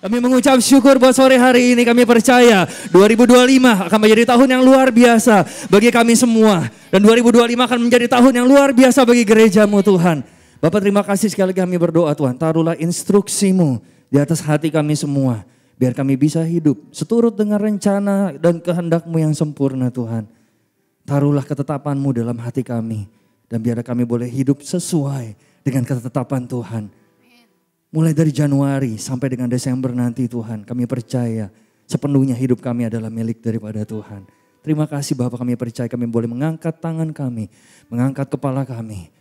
Kami mengucap syukur buat sore hari ini. Kami percaya 2025 akan menjadi tahun yang luar biasa bagi kami semua. Dan 2025 akan menjadi tahun yang luar biasa bagi gerejamu Tuhan. Bapak terima kasih sekali lagi kami berdoa Tuhan. Taruhlah instruksimu di atas hati kami semua. Biar kami bisa hidup seturut dengan rencana dan kehendakmu yang sempurna Tuhan. Taruhlah ketetapanmu dalam hati kami. Dan biar kami boleh hidup sesuai dengan ketetapan Tuhan. Mulai dari Januari sampai dengan Desember nanti Tuhan, kami percaya sepenuhnya hidup kami adalah milik daripada Tuhan. Terima kasih Bapak, kami percaya kami boleh mengangkat tangan kami, mengangkat kepala kami.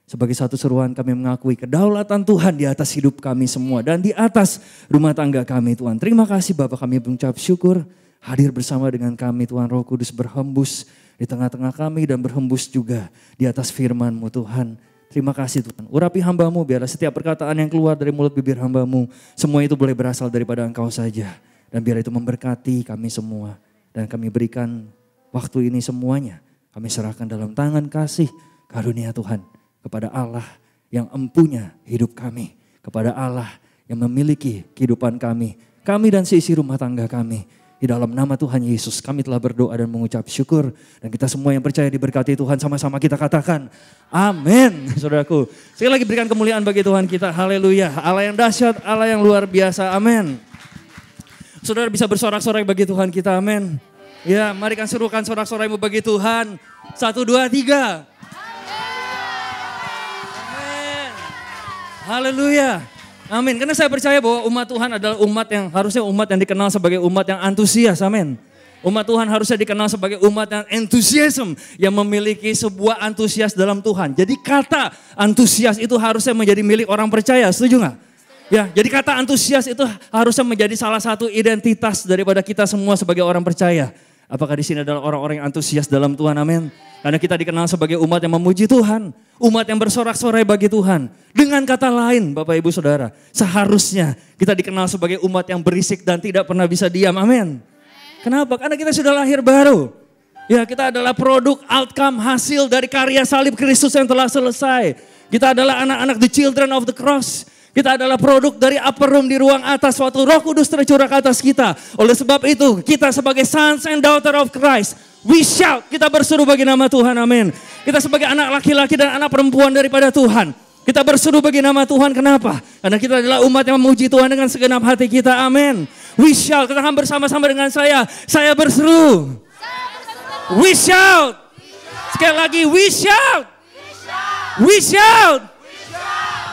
Sebagai satu seruan kami mengakui kedaulatan Tuhan di atas hidup kami semua dan di atas rumah tangga kami Tuhan. Terima kasih Bapak, kami mengucap syukur hadir bersama dengan kami Tuhan. Roh Kudus berhembus di tengah-tengah kami dan berhembus juga di atas firman-Mu Tuhan. Terima kasih Tuhan. Urapi hamba-Mu biarlah setiap perkataan yang keluar dari mulut bibir hamba-Mu. Semua itu boleh berasal daripada Engkau saja. Dan biar itu memberkati kami semua. Dan kami berikan waktu ini semuanya. Kami serahkan dalam tangan kasih karunia Tuhan. Kepada Allah yang empunya hidup kami. Kepada Allah yang memiliki kehidupan kami. Kami dan seisi rumah tangga kami. Di dalam nama Tuhan Yesus kami telah berdoa dan mengucap syukur. Dan kita semua yang percaya diberkati Tuhan sama-sama kita katakan amin. Saudaraku, sekali lagi berikan kemuliaan bagi Tuhan kita. Haleluya. Allah yang dahsyat, Allah yang luar biasa. Amin. Saudara bisa bersorak-sorai bagi Tuhan kita. Amin. Ya, mari kan serukan sorak-soraimu bagi Tuhan. 1, 2, 3. Amin. Haleluya. Amin. Karena saya percaya bahwa umat Tuhan adalah umat yang harusnya umat yang dikenal sebagai umat yang antusias. Amin. Umat Tuhan harusnya dikenal sebagai umat yang entusiasm. Yang memiliki sebuah antusias dalam Tuhan. Jadi kata antusias itu harusnya menjadi milik orang percaya. Setuju gak? Ya, jadi kata antusias itu harusnya menjadi salah satu identitas daripada kita semua sebagai orang percaya. Apakah di sini adalah orang-orang yang antusias dalam Tuhan? Amin. Karena kita dikenal sebagai umat yang memuji Tuhan. Umat yang bersorak-sorai bagi Tuhan. Dengan kata lain Bapak Ibu Saudara. Seharusnya kita dikenal sebagai umat yang berisik dan tidak pernah bisa diam. Amin. Kenapa? Karena kita sudah lahir baru. Ya, kita adalah produk outcome hasil dari karya salib Kristus yang telah selesai. Kita adalah anak-anak the children of the cross. Kita adalah produk dari upper room di ruang atas waktu Roh Kudus tercurah ke atas kita. Oleh sebab itu kita sebagai sons and daughter of Christ, we shout, kita berseru bagi nama Tuhan, amin. Kita sebagai anak laki-laki dan anak perempuan daripada Tuhan. Kita berseru bagi nama Tuhan, kenapa? Karena kita adalah umat yang memuji Tuhan dengan segenap hati kita, amin. We shout, katakan bersama-sama dengan saya berseru. We shout. Sekali lagi, we shout. We shout.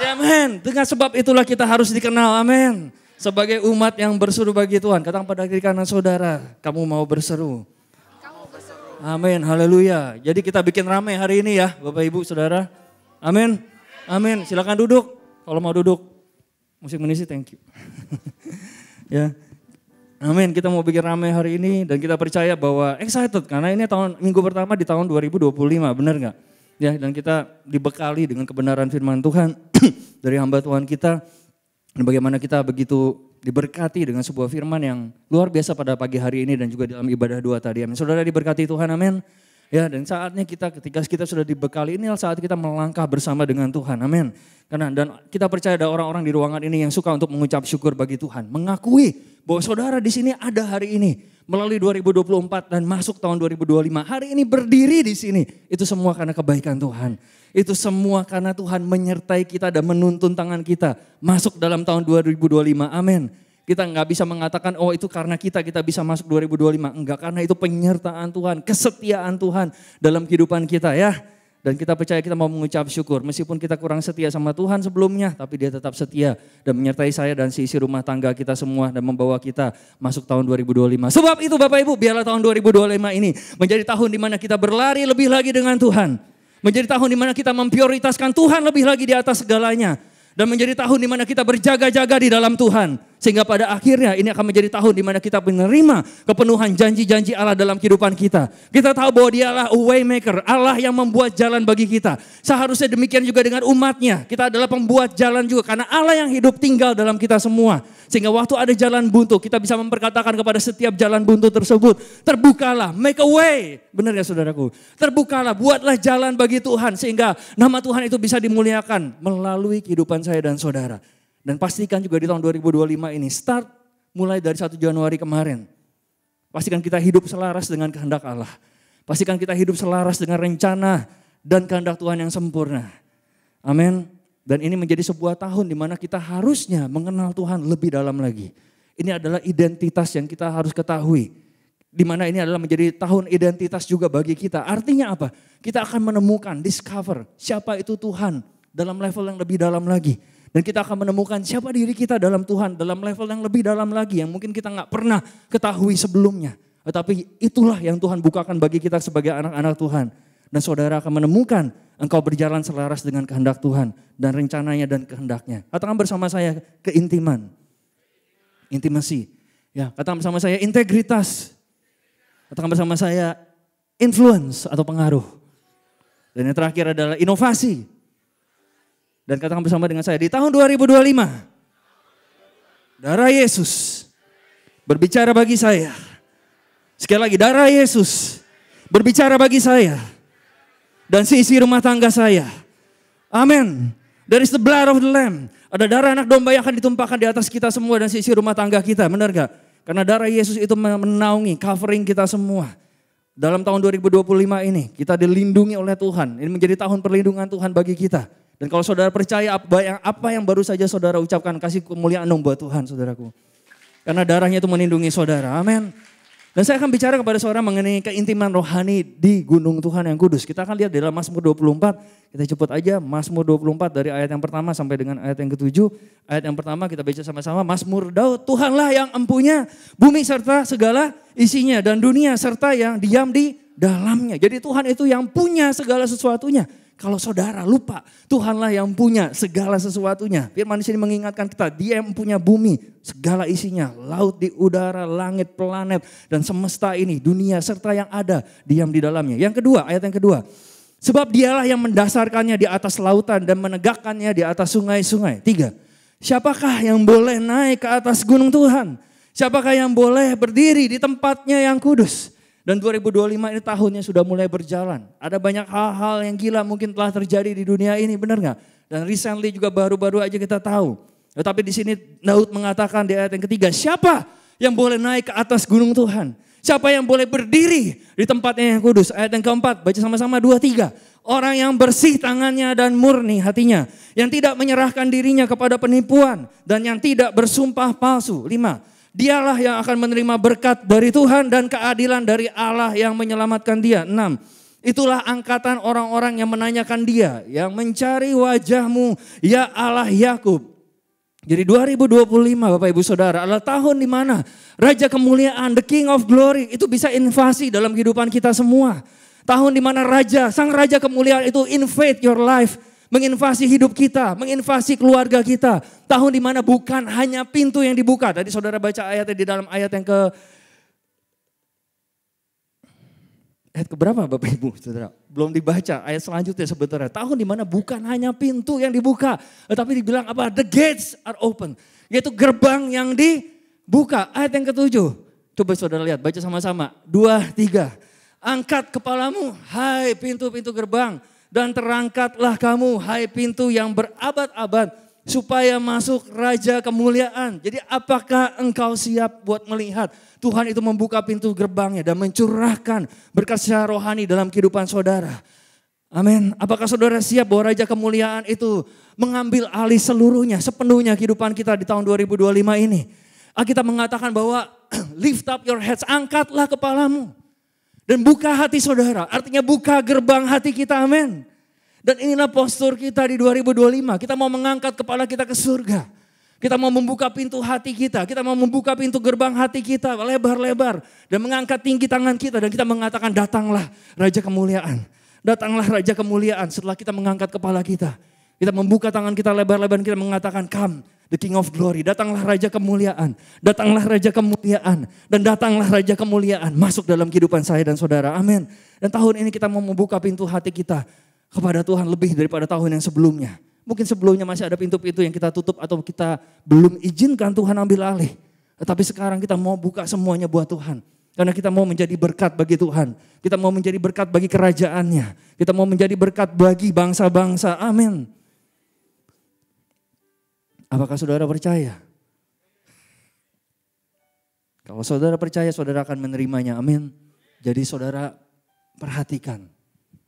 Amin. Dengan sebab itulah kita harus dikenal. Amin. Sebagai umat yang berseru bagi Tuhan. Katakan pada kiri kanan saudara, kamu mau berseru. Amin. Haleluya. Jadi kita bikin ramai hari ini ya Bapak Ibu Saudara. Amin. Amin. Silakan duduk. Kalau mau duduk. Musik menisi thank you. Ya. Amin. Kita mau bikin ramai hari ini. Dan kita percaya bahwa excited. Karena ini minggu pertama di tahun 2025. Benar gak? Ya, dan kita dibekali dengan kebenaran firman Tuhan dari hamba Tuhan kita. Dan bagaimana kita begitu diberkati dengan sebuah firman yang luar biasa pada pagi hari ini dan juga dalam ibadah doa tadi. Amin. Saudara diberkati Tuhan, amin. Ya, dan saatnya ketika kita sudah dibekali ini saat kita melangkah bersama dengan Tuhan. Amin. Dan kita percaya ada orang-orang di ruangan ini yang suka untuk mengucap syukur bagi Tuhan. Mengakui bahwa saudara di sini ada hari ini. Melalui 2024 dan masuk tahun 2025. Hari ini berdiri di sini. Itu semua karena kebaikan Tuhan. Itu semua karena Tuhan menyertai kita dan menuntun tangan kita. Masuk dalam tahun 2025. Amin. Kita nggak bisa mengatakan oh itu karena kita bisa masuk 2025. Enggak, karena itu penyertaan Tuhan. Kesetiaan Tuhan dalam kehidupan kita ya. Dan kita percaya kita mau mengucap syukur. Meskipun kita kurang setia sama Tuhan sebelumnya. Tapi dia tetap setia. Dan menyertai saya dan seisi rumah tangga kita semua. Dan membawa kita masuk tahun 2025. Sebab itu Bapak Ibu biarlah tahun 2025 ini. Menjadi tahun dimana kita berlari lebih lagi dengan Tuhan. Menjadi tahun dimana kita memprioritaskan Tuhan lebih lagi di atas segalanya. Dan menjadi tahun dimana kita berjaga-jaga di dalam Tuhan. Sehingga pada akhirnya ini akan menjadi tahun dimana kita menerima kepenuhan janji-janji Allah dalam kehidupan kita. Kita tahu bahwa dia adalah a way maker, Allah yang membuat jalan bagi kita. Seharusnya demikian juga dengan umatnya. Kita adalah pembuat jalan juga karena Allah yang hidup tinggal dalam kita semua. Sehingga waktu ada jalan buntu kita bisa memperkatakan kepada setiap jalan buntu tersebut. Terbukalah, make a way. Benar ya saudaraku? Terbukalah, buatlah jalan bagi Tuhan. Sehingga nama Tuhan itu bisa dimuliakan melalui kehidupan saya dan saudara. Dan pastikan juga di tahun 2025 ini, start mulai dari 1 Januari kemarin. Pastikan kita hidup selaras dengan kehendak Allah. Pastikan kita hidup selaras dengan rencana dan kehendak Tuhan yang sempurna. Amin. Dan ini menjadi sebuah tahun di mana kita harusnya mengenal Tuhan lebih dalam lagi. Ini adalah identitas yang kita harus ketahui. Di mana ini adalah menjadi tahun identitas juga bagi kita. Artinya apa? Kita akan menemukan, discover siapa itu Tuhan dalam level yang lebih dalam lagi. Dan kita akan menemukan siapa diri kita dalam Tuhan dalam level yang lebih dalam lagi. Yang mungkin kita gak pernah ketahui sebelumnya. Tetapi itulah yang Tuhan bukakan bagi kita sebagai anak-anak Tuhan. Dan saudara akan menemukan engkau berjalan selaras dengan kehendak Tuhan. Dan rencananya dan kehendaknya. Katakan bersama saya keintiman. Intimasi. Ya, katakan bersama saya integritas. Katakan bersama saya influence atau pengaruh. Dan yang terakhir adalah inovasi. Dan katakan bersama dengan saya, di tahun 2025, darah Yesus berbicara bagi saya. Sekali lagi, darah Yesus berbicara bagi saya. Dan seisi rumah tangga saya. Amin. There is the blood of the Lamb. Ada darah anak domba yang akan ditumpahkan di atas kita semua dan seisi rumah tangga kita. Benar gak? Karena darah Yesus itu menaungi, covering kita semua. Dalam tahun 2025 ini, kita dilindungi oleh Tuhan. Ini menjadi tahun perlindungan Tuhan bagi kita. Dan kalau saudara percaya apa yang baru saja saudara ucapkan, kasih kemuliaan dong buat Tuhan saudaraku. Karena darahnya itu melindungi saudara, amin. Dan saya akan bicara kepada saudara mengenai keintiman rohani di gunung Tuhan yang kudus. Kita akan lihat di dalam Mazmur 24, kita cepet aja Mazmur 24 dari ayat yang pertama sampai dengan ayat yang ke-7. Ayat yang pertama kita baca sama-sama, Mazmur Daud, Tuhanlah yang empunya bumi serta segala isinya dan dunia serta yang diam di dalamnya. Jadi Tuhan itu yang punya segala sesuatunya. Kalau saudara lupa, Tuhanlah yang punya segala sesuatunya. Firman di sini mengingatkan kita, Dia yang punya bumi, segala isinya, laut di udara, langit, planet, dan semesta ini, dunia serta yang ada, diam di dalamnya. Yang kedua, ayat yang kedua. Sebab Dialah yang mendasarkannya di atas lautan dan menegakkannya di atas sungai-sungai. 3. Siapakah yang boleh naik ke atas gunung Tuhan? Siapakah yang boleh berdiri di tempatnya yang kudus? Dan 2025 ini tahunnya sudah mulai berjalan. Ada banyak hal-hal yang gila mungkin telah terjadi di dunia ini, benar gak? Dan recently juga baru-baru aja kita tahu. Tetapi di sini Daud mengatakan di ayat yang ketiga, siapa yang boleh naik ke atas gunung Tuhan? Siapa yang boleh berdiri di tempatnya yang kudus? Ayat yang keempat, baca sama-sama 2-3. Orang yang bersih tangannya dan murni hatinya. Yang tidak menyerahkan dirinya kepada penipuan. Dan yang tidak bersumpah palsu. 5. Dialah yang akan menerima berkat dari Tuhan dan keadilan dari Allah yang menyelamatkan dia. 6. Itulah angkatan orang-orang yang menanyakan dia, yang mencari wajahmu, ya Allah Yakub. Jadi 2025 Bapak Ibu Saudara adalah tahun di mana Raja Kemuliaan, the King of Glory itu bisa invasi dalam kehidupan kita semua. Tahun di mana Sang Raja Kemuliaan itu invade your life. Menginvasi hidup kita, menginvasi keluarga kita. Tahun di mana bukan hanya pintu yang dibuka. Tadi saudara baca ayatnya di dalam ayat yang ayat keberapa Bapak Ibu Saudara? Belum dibaca ayat selanjutnya sebenarnya. Tahun di mana bukan hanya pintu yang dibuka. Tetapi dibilang apa? The gates are open. Yaitu gerbang yang dibuka. Ayat yang ke-7. Coba saudara lihat, baca sama-sama. 2, 3. Angkat kepalamu, hai pintu-pintu gerbang. Dan terangkatlah kamu, hai pintu yang berabad-abad, supaya masuk Raja Kemuliaan. Jadi apakah engkau siap buat melihat Tuhan itu membuka pintu gerbangnya dan mencurahkan berkat secara rohani dalam kehidupan saudara? Amin. Apakah saudara siap bahwa Raja Kemuliaan itu mengambil alih seluruhnya, sepenuhnya kehidupan kita di tahun 2025 ini? Kita mengatakan bahwa lift up your heads, angkatlah kepalamu. Dan buka hati saudara, artinya buka gerbang hati kita, amin. Dan inilah postur kita di 2025, kita mau mengangkat kepala kita ke surga. Kita mau membuka pintu hati kita mau membuka pintu gerbang hati kita lebar-lebar. Dan mengangkat tinggi tangan kita dan kita mengatakan datanglah Raja Kemuliaan. Datanglah Raja Kemuliaan setelah kita mengangkat kepala kita. Kita membuka tangan kita lebar-lebar, kita mengatakan come the King of Glory. Datanglah Raja Kemuliaan, datanglah Raja Kemuliaan. Dan datanglah Raja Kemuliaan masuk dalam kehidupan saya dan saudara, amin. Dan tahun ini kita mau membuka pintu hati kita kepada Tuhan lebih daripada tahun yang sebelumnya. Mungkin sebelumnya masih ada pintu-pintu yang kita tutup atau kita belum izinkan Tuhan ambil alih. Tetapi sekarang kita mau buka semuanya buat Tuhan. Karena kita mau menjadi berkat bagi Tuhan. Kita mau menjadi berkat bagi kerajaannya. Kita mau menjadi berkat bagi bangsa-bangsa, amin. Apakah saudara percaya? Kalau saudara percaya, saudara akan menerimanya. Amin. Jadi saudara perhatikan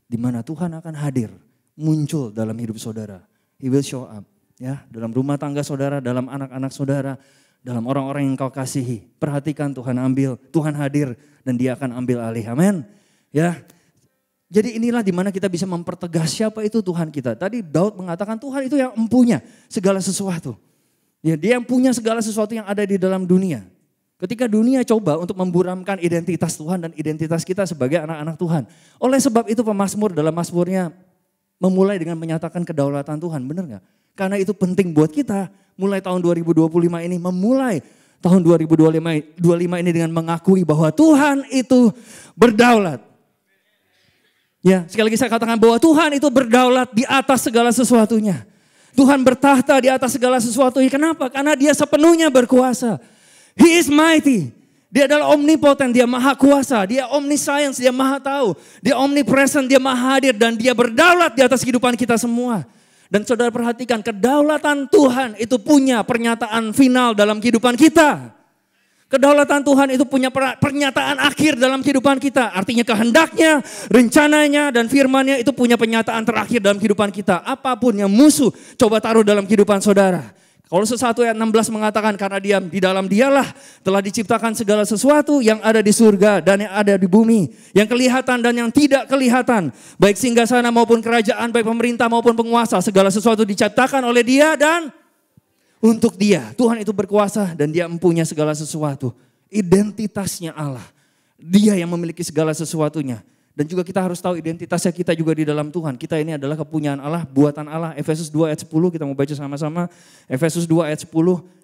di mana Tuhan akan hadir, muncul dalam hidup saudara. He will show up. Ya, dalam rumah tangga saudara, dalam anak-anak saudara, dalam orang-orang yang kau kasihi. Perhatikan Tuhan ambil, Tuhan hadir dan dia akan ambil alih. Amin. Ya. Jadi inilah di mana kita bisa mempertegas siapa itu Tuhan kita. Tadi Daud mengatakan Tuhan itu yang empunya segala sesuatu. Ya, dia yang punya segala sesuatu yang ada di dalam dunia. Ketika dunia coba untuk memburamkan identitas Tuhan dan identitas kita sebagai anak-anak Tuhan. Oleh sebab itu pemazmur dalam mazmurnya memulai dengan menyatakan kedaulatan Tuhan. Benar gak? Karena itu penting buat kita mulai tahun 2025 ini. Memulai tahun 2025 ini dengan mengakui bahwa Tuhan itu berdaulat. Ya, sekali lagi saya katakan bahwa Tuhan itu berdaulat di atas segala sesuatunya. Tuhan bertahta di atas segala sesuatunya. Kenapa? Karena dia sepenuhnya berkuasa. He is mighty. Dia adalah omnipotent, dia maha kuasa. Dia omniscience, dia maha tahu. Dia omnipresent, dia maha hadir. Dan dia berdaulat di atas kehidupan kita semua. Dan saudara perhatikan, kedaulatan Tuhan itu punya pernyataan final dalam kehidupan kita. Kedaulatan Tuhan itu punya pernyataan akhir dalam kehidupan kita. Artinya kehendaknya, rencananya, dan firman-Nya itu punya pernyataan terakhir dalam kehidupan kita. Apapun yang musuh coba taruh dalam kehidupan saudara. Kolose 1 ayat 16 mengatakan karena dia di dalam dialah telah diciptakan segala sesuatu yang ada di surga dan yang ada di bumi. Yang kelihatan dan yang tidak kelihatan. Baik singgasana maupun kerajaan, baik pemerintah maupun penguasa. Segala sesuatu diciptakan oleh dia dan untuk dia. Tuhan itu berkuasa dan dia mempunyai segala sesuatu. Identitasnya Allah. Dia yang memiliki segala sesuatunya. Dan juga kita harus tahu identitasnya kita juga di dalam Tuhan. Kita ini adalah kepunyaan Allah, buatan Allah. Efesus 2 ayat 10 kita mau baca sama-sama. Efesus 2 ayat 10,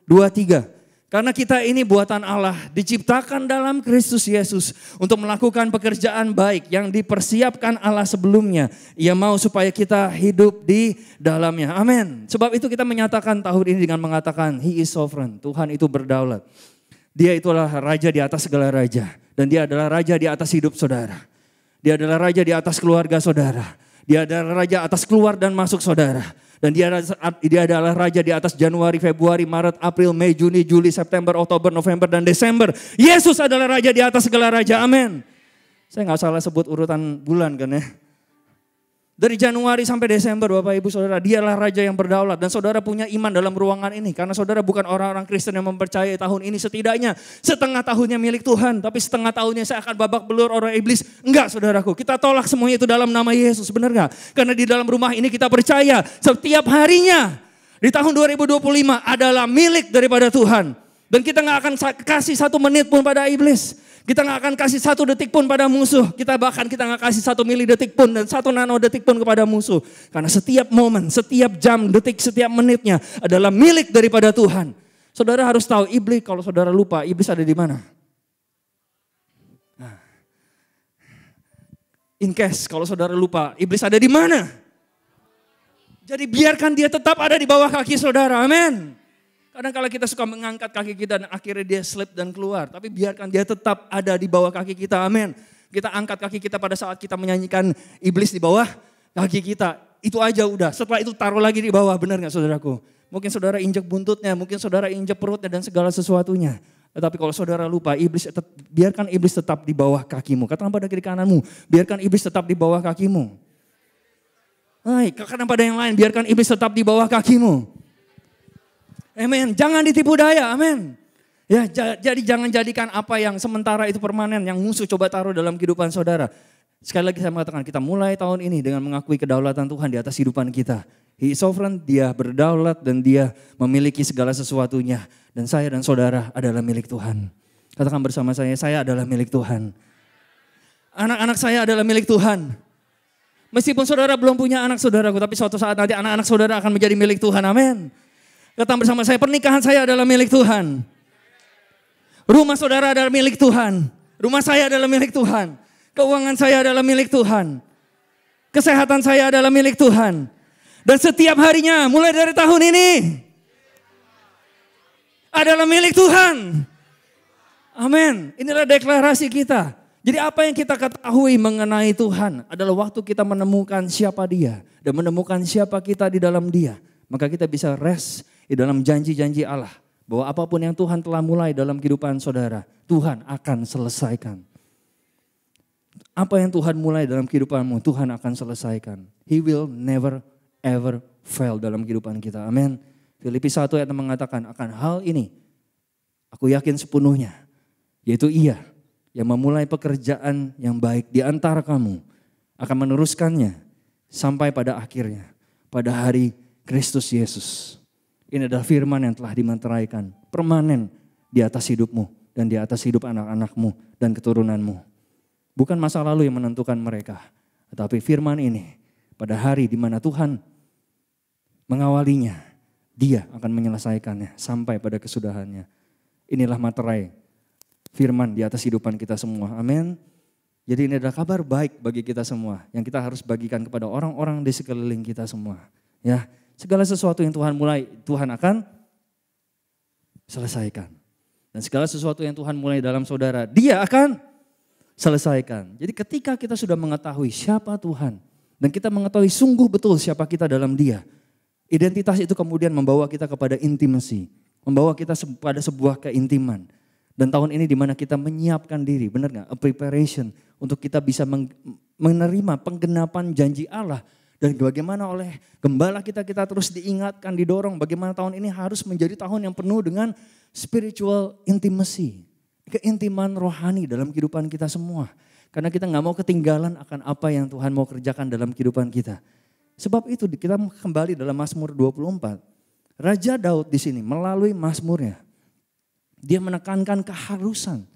2-3. Karena kita ini buatan Allah, diciptakan dalam Kristus Yesus untuk melakukan pekerjaan baik yang dipersiapkan Allah sebelumnya. Ia mau supaya kita hidup di dalamnya. Amin. Sebab itu kita menyatakan tahun ini dengan mengatakan He is sovereign. Tuhan itu berdaulat. Dia itulah raja di atas segala raja. Dan dia adalah raja di atas hidup saudara. Dia adalah raja di atas keluarga saudara. Dia adalah raja atas keluar dan masuk saudara. Dan dia adalah raja di atas Januari, Februari, Maret, April, Mei, Juni, Juli, September, Oktober, November, dan Desember. Yesus adalah raja di atas segala raja. Amin. Saya gak salah sebut urutan bulan kan ya. Dari Januari sampai Desember Bapak Ibu Saudara, dialah raja yang berdaulat. Dan saudara punya iman dalam ruangan ini. Karena saudara bukan orang-orang Kristen yang mempercayai tahun ini setidaknya setengah tahunnya milik Tuhan. Tapi setengah tahunnya saya akan babak belur orang iblis. Enggak saudaraku, kita tolak semuanya itu dalam nama Yesus. Benar gak? Karena di dalam rumah ini kita percaya setiap harinya di tahun 2025 adalah milik daripada Tuhan. Dan kita gak akan kasih 1 menit pun pada iblis. Kita gak akan kasih 1 detik pun pada musuh. Kita gak kasih 1 milidetik pun dan 1 nanodetik pun kepada musuh. Karena setiap momen, setiap jam, detik, setiap menitnya adalah milik daripada Tuhan. Saudara harus tahu iblis, kalau saudara lupa iblis ada di mana. Nah. In case kalau saudara lupa iblis ada di mana. Jadi biarkan dia tetap ada di bawah kaki saudara, amin. Kadang kala kita suka mengangkat kaki kita dan akhirnya dia slip dan keluar. Tapi biarkan dia tetap ada di bawah kaki kita, amin. Kita angkat kaki kita pada saat kita menyanyikan iblis di bawah kaki kita. Itu aja udah, setelah itu taruh lagi di bawah, benar gak saudaraku? Mungkin saudara injek buntutnya, mungkin saudara injek perutnya dan segala sesuatunya. Tetapi kalau saudara lupa, biarkan iblis tetap di bawah kakimu. Katakan pada kiri kananmu, biarkan iblis tetap di bawah kakimu. Hai, katakan pada yang lain, biarkan iblis tetap di bawah kakimu. Amin. Jangan ditipu daya. Amin. Ya, jadi jangan jadikan apa yang sementara itu permanen, yang musuh coba taruh dalam kehidupan saudara. Sekali lagi saya mengatakan kita mulai tahun ini dengan mengakui kedaulatan Tuhan di atas kehidupan kita. He is sovereign, dia berdaulat dan dia memiliki segala sesuatunya. Dan saya dan saudara adalah milik Tuhan. Katakan bersama saya adalah milik Tuhan. Anak-anak saya adalah milik Tuhan. Meskipun saudara belum punya anak saudaraku, tapi suatu saat nanti anak-anak saudara akan menjadi milik Tuhan. Amin. Katakan bersama saya, pernikahan saya adalah milik Tuhan. Rumah saudara adalah milik Tuhan. Rumah saya adalah milik Tuhan. Keuangan saya adalah milik Tuhan. Kesehatan saya adalah milik Tuhan. Dan setiap harinya mulai dari tahun ini adalah milik Tuhan. Amin. Inilah deklarasi kita. Jadi apa yang kita ketahui mengenai Tuhan adalah waktu kita menemukan siapa Dia dan menemukan siapa kita di dalam Dia. Maka kita bisa rest di dalam janji-janji Allah. Bahwa apapun yang Tuhan telah mulai dalam kehidupan saudara, Tuhan akan selesaikan. Apa yang Tuhan mulai dalam kehidupanmu, Tuhan akan selesaikan. He will never ever fail dalam kehidupan kita. Amin. Filipi 1 ayat 6 mengatakan, akan hal ini aku yakin sepenuhnya, yaitu Ia yang memulai pekerjaan yang baik di antara kamu akan meneruskannya sampai pada akhirnya, pada hari Kristus Yesus. Ini adalah firman yang telah dimeteraikan, permanen di atas hidupmu dan di atas hidup anak-anakmu dan keturunanmu. Bukan masa lalu yang menentukan mereka, tetapi firman ini pada hari di mana Tuhan mengawalinya, Dia akan menyelesaikannya sampai pada kesudahannya. Inilah materai firman di atas kehidupan kita semua. Amin. Jadi ini adalah kabar baik bagi kita semua yang kita harus bagikan kepada orang-orang di sekeliling kita semua. Ya, segala sesuatu yang Tuhan mulai, Tuhan akan selesaikan. Dan segala sesuatu yang Tuhan mulai dalam saudara, Dia akan selesaikan. Jadi ketika kita sudah mengetahui siapa Tuhan dan kita mengetahui sungguh betul siapa kita dalam Dia, identitas itu kemudian membawa kita kepada intimacy, membawa kita pada sebuah keintiman. Dan tahun ini di mana kita menyiapkan diri, benar gak? A preparation untuk kita bisa menerima penggenapan janji Allah. Dan bagaimana oleh gembala kita terus diingatkan, didorong bagaimana tahun ini harus menjadi tahun yang penuh dengan spiritual intimacy. Keintiman rohani dalam kehidupan kita semua. Karena kita gak mau ketinggalan akan apa yang Tuhan mau kerjakan dalam kehidupan kita. Sebab itu kita kembali dalam Mazmur 24. Raja Daud di sini melalui Mazmurnya, dia menekankan keharusan.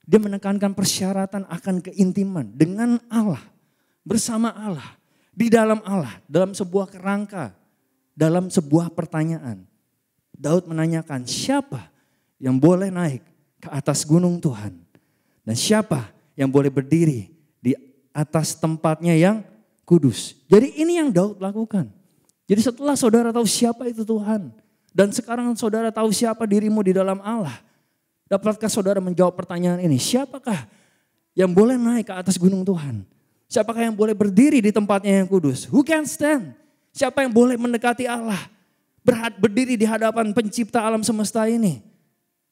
Dia menekankan persyaratan akan keintiman dengan Allah, bersama Allah, di dalam Allah, dalam sebuah kerangka, dalam sebuah pertanyaan. Daud menanyakan siapa yang boleh naik ke atas gunung Tuhan dan siapa yang boleh berdiri di atas tempatnya yang kudus. Jadi ini yang Daud lakukan. Jadi setelah saudara tahu siapa itu Tuhan dan sekarang saudara tahu siapa dirimu di dalam Allah, dapatkah saudara menjawab pertanyaan ini? Siapakah yang boleh naik ke atas gunung Tuhan? Siapakah yang boleh berdiri di tempatnya yang kudus? Who can stand? Siapa yang boleh mendekati Allah? Berdiri di hadapan pencipta alam semesta ini.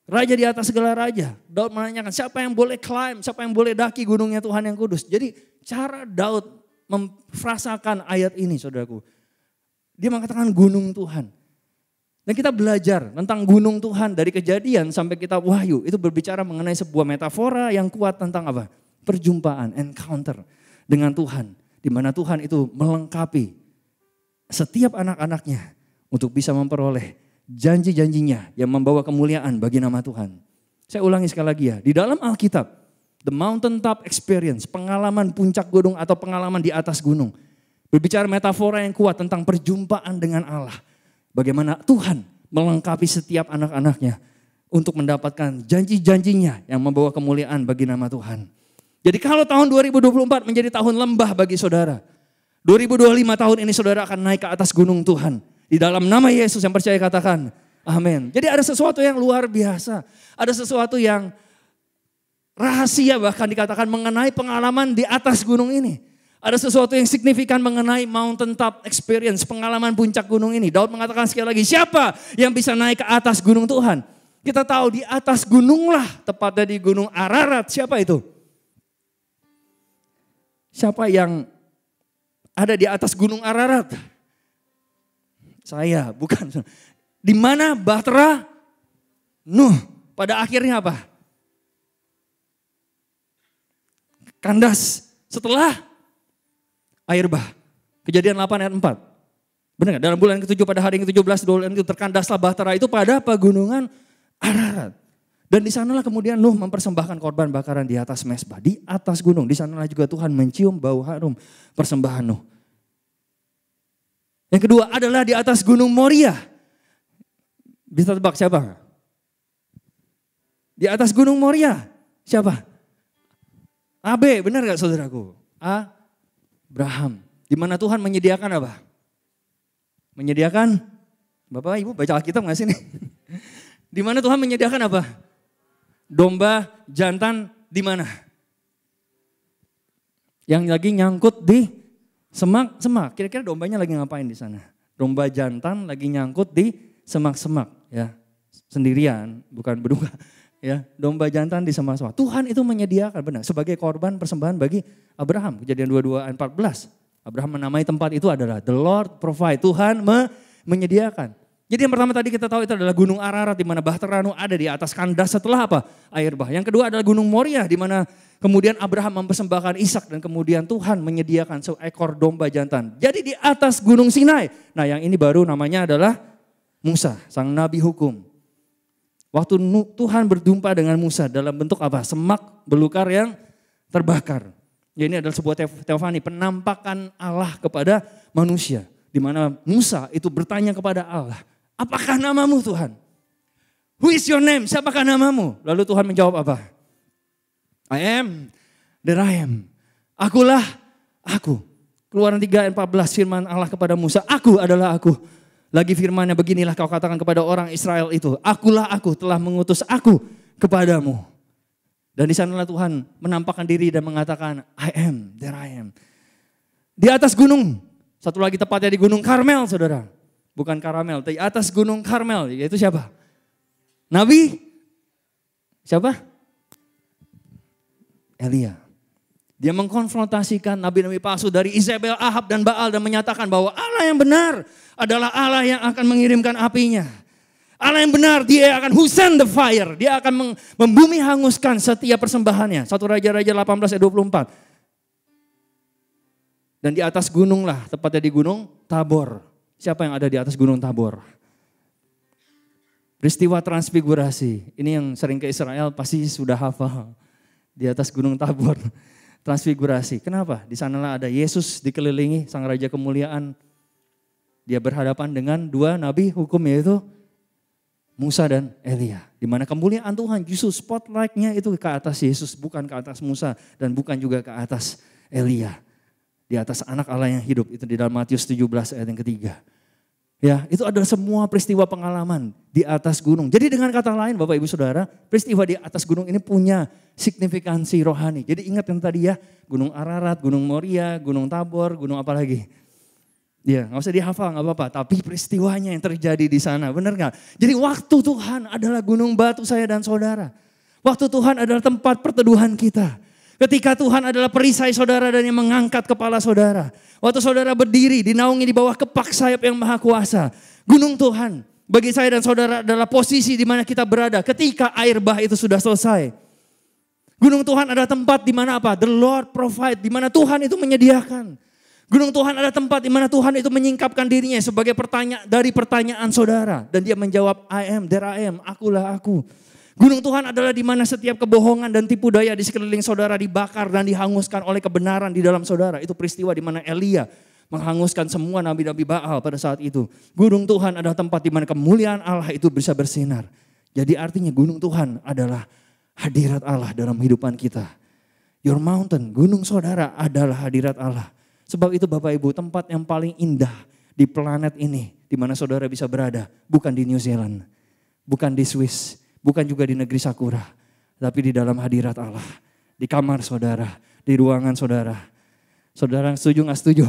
Raja di atas segala raja. Daud menanyakan siapa yang boleh climb, siapa yang boleh daki gunungnya Tuhan yang kudus. Jadi cara Daud memfrasakan ayat ini saudaraku. Dia mengatakan gunung Tuhan. Dan kita belajar tentang gunung Tuhan dari Kejadian sampai kitab Wahyu. Itu berbicara mengenai sebuah metafora yang kuat tentang apa? Perjumpaan, encounter dengan Tuhan. Di mana Tuhan itu melengkapi setiap anak-anaknya untuk bisa memperoleh janji-janjinya yang membawa kemuliaan bagi nama Tuhan. Saya ulangi sekali lagi ya. Di dalam Alkitab, the mountaintop experience, pengalaman puncak gunung atau pengalaman di atas gunung. Berbicara metafora yang kuat tentang perjumpaan dengan Allah. Bagaimana Tuhan melengkapi setiap anak-anaknya untuk mendapatkan janji-janjinya yang membawa kemuliaan bagi nama Tuhan. Jadi kalau tahun 2024 menjadi tahun lembah bagi saudara. 2025 tahun ini saudara akan naik ke atas gunung Tuhan. Di dalam nama Yesus yang percaya katakan amin. Jadi ada sesuatu yang luar biasa. Ada sesuatu yang rahasia bahkan dikatakan mengenai pengalaman di atas gunung ini. Ada sesuatu yang signifikan mengenai mountaintop experience, pengalaman puncak gunung ini. Daud mengatakan sekali lagi, siapa yang bisa naik ke atas gunung Tuhan? Kita tahu di atas gununglah, tepatnya di gunung Ararat. Siapa itu? Siapa yang ada di atas gunung Ararat? Saya, bukan. Di mana Bahtera Nuh pada akhirnya apa? Kandas setelah air bah. Kejadian 8 ayat 4. Benar gak? Dalam bulan ke-7 pada hari ke-17 bulan itu terkandaslah Bahtera itu pada pegunungan Ararat. Dan di sanalah kemudian Nuh mempersembahkan korban bakaran di atas mezbah. Di atas gunung. Di sanalah juga Tuhan mencium bau harum persembahan Nuh. Yang kedua adalah di atas gunung Moria. Bisa tebak siapa? Di atas gunung Moria. Siapa? AB, benar gak saudaraku? Abraham. Di mana Tuhan menyediakan apa? Menyediakan, Bapak Ibu baca Alkitab gak sih nih? Di mana Tuhan menyediakan apa? Domba jantan di mana? Yang lagi nyangkut di semak. Kira-kira dombanya lagi ngapain di sana? Domba jantan lagi nyangkut di semak-semak ya. Sendirian, bukan berdua. Ya, domba jantan di semak-semak. Tuhan itu menyediakan benar sebagai korban persembahan bagi Abraham. Kejadian 22 ayat 14. Abraham menamai tempat itu adalah the Lord provide. Tuhan menyediakan. Jadi yang pertama tadi kita tahu itu adalah Gunung Ararat di mana Bahtera Nuh ada di atas kandas setelah apa? Air bah. Yang kedua adalah Gunung Moria di mana kemudian Abraham mempersembahkan Ishak dan kemudian Tuhan menyediakan seekor domba jantan. Jadi di atas Gunung Sinai. Nah yang ini baru namanya adalah Musa, sang nabi hukum. Waktu Tuhan berjumpa dengan Musa dalam bentuk apa? Semak belukar yang terbakar. Ya, ini adalah sebuah teofani, penampakan Allah kepada manusia. Di mana Musa itu bertanya kepada Allah, apakah namamu Tuhan? Who is your name? Siapakah namamu? Lalu Tuhan menjawab apa? I am that I am. Akulah aku. Keluaran 3 ayat 14 firman Allah kepada Musa, aku adalah aku. Lagi firmannya, beginilah kau katakan kepada orang Israel itu, akulah aku telah mengutus aku kepadamu. Dan di sanalah Tuhan menampakkan diri dan mengatakan, I am that I am. Di atas gunung, satu lagi tepatnya di Gunung Karmel saudara. Bukan Karamel, di atas Gunung Karmel, yaitu siapa? Nabi? Siapa? Elia. Dia mengkonfrontasikan nabi-nabi palsu dari Izebel, Ahab dan Baal dan menyatakan bahwa Allah yang benar adalah Allah yang akan mengirimkan apinya. Allah yang benar, dia akan send the fire. Dia akan membumi hanguskan setiap persembahannya. 1 Raja-Raja 18 ayat 24. Dan di atas gunung lah, tepatnya di Gunung Tabor. Siapa yang ada di atas Gunung Tabor? Peristiwa transfigurasi. Ini yang sering ke Israel pasti sudah hafal. Di atas Gunung Tabor. Transfigurasi. Kenapa? Di sanalah ada Yesus dikelilingi sang Raja Kemuliaan. Dia berhadapan dengan dua nabi hukum yaitu Musa dan Elia. Di mana kemuliaan Tuhan justru spotlightnya itu ke atas Yesus, bukan ke atas Musa dan bukan juga ke atas Elia. Di atas anak Allah yang hidup, itu di dalam Matius 17 ayat yang ketiga. Ya, itu adalah semua peristiwa pengalaman di atas gunung. Jadi dengan kata lain Bapak Ibu Saudara, peristiwa di atas gunung ini punya signifikansi rohani. Jadi ingat yang tadi ya, Gunung Ararat, Gunung Moria, Gunung Tabor, gunung apa lagi? Ya, gak usah dihafal, gak apa-apa. Tapi peristiwanya yang terjadi di sana, benar gak? Jadi waktu Tuhan adalah gunung batu saya dan saudara. Waktu Tuhan adalah tempat perteduhan kita. Ketika Tuhan adalah perisai saudara dan yang mengangkat kepala saudara. Waktu saudara berdiri, dinaungi di bawah kepak sayap yang maha kuasa. Gunung Tuhan bagi saya dan saudara adalah posisi di mana kita berada ketika air bah itu sudah selesai. Gunung Tuhan adalah tempat di mana apa? The Lord provide, di mana Tuhan itu menyediakan. Gunung Tuhan adalah tempat di mana Tuhan itu menyingkapkan dirinya sebagai dari pertanyaan saudara. Dan dia menjawab, I am, there I am, akulah aku. Gunung Tuhan adalah di mana setiap kebohongan dan tipu daya di sekeliling saudara dibakar dan dihanguskan oleh kebenaran di dalam saudara. Itu peristiwa di mana Elia menghanguskan semua nabi-nabi Baal pada saat itu. Gunung Tuhan adalah tempat di mana kemuliaan Allah itu bisa bersinar. Jadi artinya gunung Tuhan adalah hadirat Allah dalam kehidupan kita. Your mountain, gunung saudara adalah hadirat Allah. Sebab itu Bapak Ibu, tempat yang paling indah di planet ini, di mana saudara bisa berada, bukan di New Zealand, bukan di Swiss, bukan juga di negeri Sakura, tapi di dalam hadirat Allah, di kamar saudara, di ruangan saudara. Saudara setuju nggak setuju?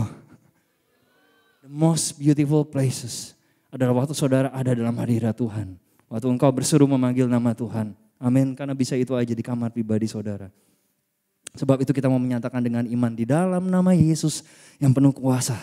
The most beautiful places adalah waktu saudara ada dalam hadirat Tuhan. Waktu engkau berseru memanggil nama Tuhan. Amin, karena bisa itu aja di kamar pribadi saudara. Sebab itu kita mau menyatakan dengan iman di dalam nama Yesus yang penuh kuasa.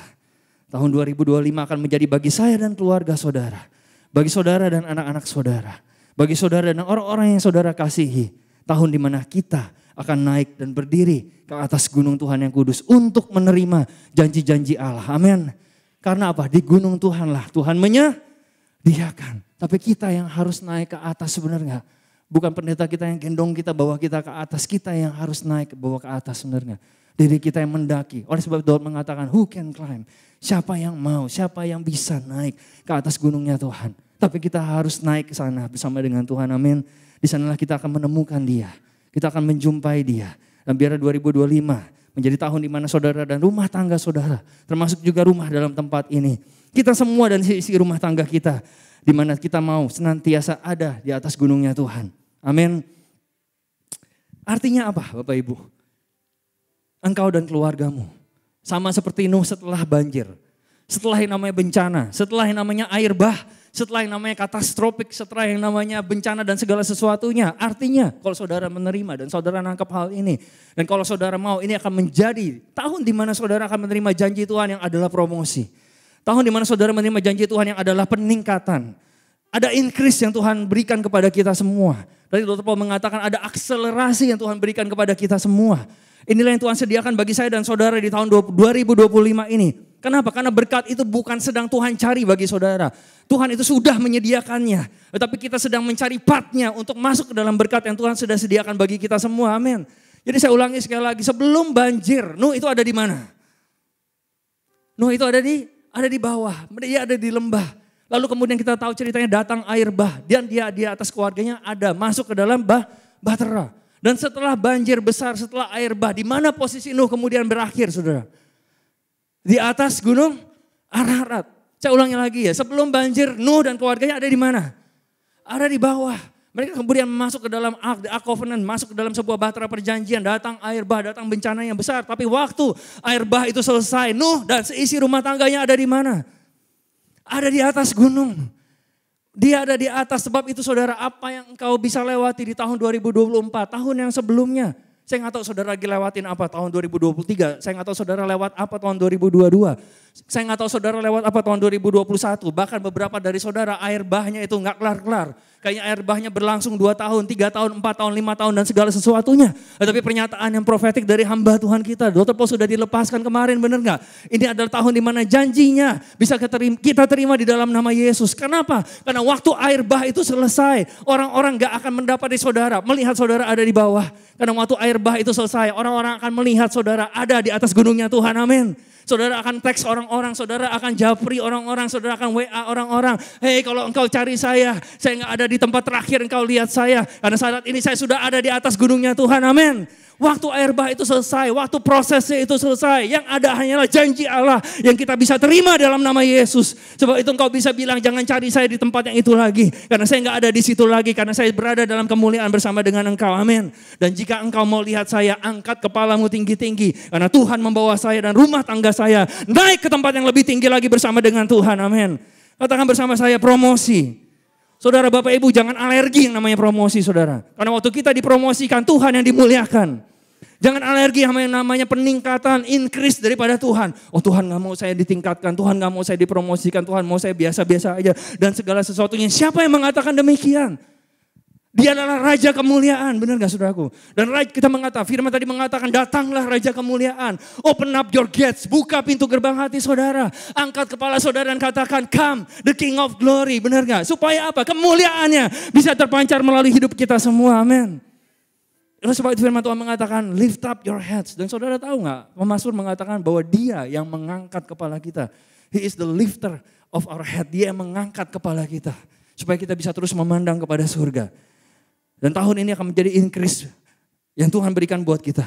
Tahun 2025 akan menjadi bagi saya dan keluarga saudara. Bagi saudara dan anak-anak saudara. Bagi saudara dan orang-orang yang saudara kasihi. Tahun di mana kita akan naik dan berdiri ke atas gunung Tuhan yang kudus. Untuk menerima janji-janji Allah. Amin. Karena apa? Di gunung Tuhanlah Tuhan menyediakan. Tapi kita yang harus naik ke atas sebenarnya. Bukan pendeta kita yang gendong kita, bawa kita ke atas. Kita yang harus naik, bawa ke atas sebenarnya. Diri kita yang mendaki. Oleh sebab Daud mengatakan, who can climb? Siapa yang mau, siapa yang bisa naik ke atas gunungnya Tuhan. Tapi kita harus naik ke sana bersama dengan Tuhan, amin. Di sanalah kita akan menemukan dia. Kita akan menjumpai dia. Dan biar 2025 menjadi tahun di mana saudara dan rumah tangga saudara. Termasuk juga rumah dalam tempat ini. Kita semua dan isi rumah tangga kita. Di mana kita mau senantiasa ada di atas gunungnya Tuhan. Amin. Artinya apa Bapak Ibu? Engkau dan keluargamu. Sama seperti Nuh setelah banjir. Setelah yang namanya bencana. Setelah yang namanya air bah. setelah yang namanya katastrofik, setelah yang namanya bencana dan segala sesuatunya. Artinya kalau saudara menerima dan saudara nangkap hal ini. Dan kalau saudara mau, ini akan menjadi tahun di mana saudara akan menerima janji Tuhan yang adalah promosi. Tahun di mana saudara menerima janji Tuhan yang adalah peningkatan. Ada increase yang Tuhan berikan kepada kita semua. Tadi Dr. Paul mengatakan ada akselerasi yang Tuhan berikan kepada kita semua. Inilah yang Tuhan sediakan bagi saya dan saudara di tahun 2025 ini. Kenapa? Karena berkat itu bukan sedang Tuhan cari bagi saudara. Tuhan itu sudah menyediakannya. Tetapi kita sedang mencari partnya untuk masuk ke dalam berkat yang Tuhan sudah sediakan bagi kita semua. Amin. Jadi saya ulangi sekali lagi. Sebelum banjir, Nuh itu ada di mana? Nuh itu ada di bawah. Dia ada di lembah. Lalu kemudian kita tahu ceritanya datang air bah. Dan dia di atas keluarganya ada masuk ke dalam bahtera. Dan setelah banjir besar, setelah air bah, di mana posisi Nuh kemudian berakhir, saudara? Di atas gunung Ararat. Saya ulangi lagi ya, sebelum banjir Nuh dan keluarganya ada di mana? Ada di bawah. Mereka kemudian masuk ke dalam Ark Covenant, masuk ke dalam sebuah bahtera perjanjian, datang air bah, datang bencana yang besar. Tapi waktu air bah itu selesai, Nuh dan seisi rumah tangganya ada di mana? Ada di atas gunung. Dia ada di atas, sebab itu saudara, apa yang engkau bisa lewati di tahun 2024, tahun yang sebelumnya. Saya nggak tahu saudara lagi lewatin apa tahun 2023, saya nggak tahu saudara lewat apa tahun 2022. Saya nggak tahu saudara lewat apa tahun 2021, bahkan beberapa dari saudara air bahnya itu nggak kelar-kelar. Kayaknya air bahnya berlangsung 2 tahun, 3 tahun, 4 tahun, 5 tahun dan segala sesuatunya. Tetapi pernyataan yang profetik dari hamba Tuhan kita, Dr. Paul sudah dilepaskan kemarin, benar nggak? Ini adalah tahun di mana janjinya bisa kita terima di dalam nama Yesus. Kenapa? Karena waktu air bah itu selesai, orang-orang nggak akan mendapati saudara, melihat saudara ada di bawah. Karena waktu air bah itu selesai, orang-orang akan melihat saudara ada di atas gunungnya Tuhan, amin. Saudara akan teks orang-orang, saudara akan japri orang-orang, saudara akan WA orang-orang. Hei, kalau engkau cari saya nggak ada di tempat terakhir engkau lihat saya. Karena saat ini saya sudah ada di atas gunungnya Tuhan, amin. Waktu air bah itu selesai, waktu prosesnya itu selesai. Yang ada hanyalah janji Allah yang kita bisa terima dalam nama Yesus. Sebab itu engkau bisa bilang jangan cari saya di tempat yang itu lagi. Karena saya nggak ada di situ lagi, karena saya berada dalam kemuliaan bersama dengan engkau, amin. Dan jika engkau mau lihat saya, angkat kepalamu tinggi-tinggi. Karena Tuhan membawa saya dan rumah tangga saya naik ke tempat yang lebih tinggi lagi bersama dengan Tuhan, amin. Katakan bersama saya, promosi. Saudara, Bapak Ibu, jangan alergi yang namanya promosi, saudara. Karena waktu kita dipromosikan, Tuhan yang dimuliakan. Jangan alergi sama yang namanya peningkatan, increase daripada Tuhan. Oh, Tuhan gak mau saya ditingkatkan, Tuhan gak mau saya dipromosikan, Tuhan mau saya biasa-biasa aja. Dan segala sesuatunya. Siapa yang mengatakan demikian? Dia adalah Raja Kemuliaan, benar gak saudaraku? Dan kita mengatakan, firman tadi mengatakan, datanglah Raja Kemuliaan. Open up your gates, buka pintu gerbang hati saudara. Angkat kepala saudara dan katakan, come the King of Glory, benar gak? Supaya apa? Kemuliaannya bisa terpancar melalui hidup kita semua, amin. Sebab itu firman Tuhan mengatakan, lift up your heads. Dan saudara tahu gak? Mazmur mengatakan bahwa dia yang mengangkat kepala kita. He is the lifter of our head. Dia yang mengangkat kepala kita. Supaya kita bisa terus memandang kepada surga. Dan tahun ini akan menjadi increase yang Tuhan berikan buat kita.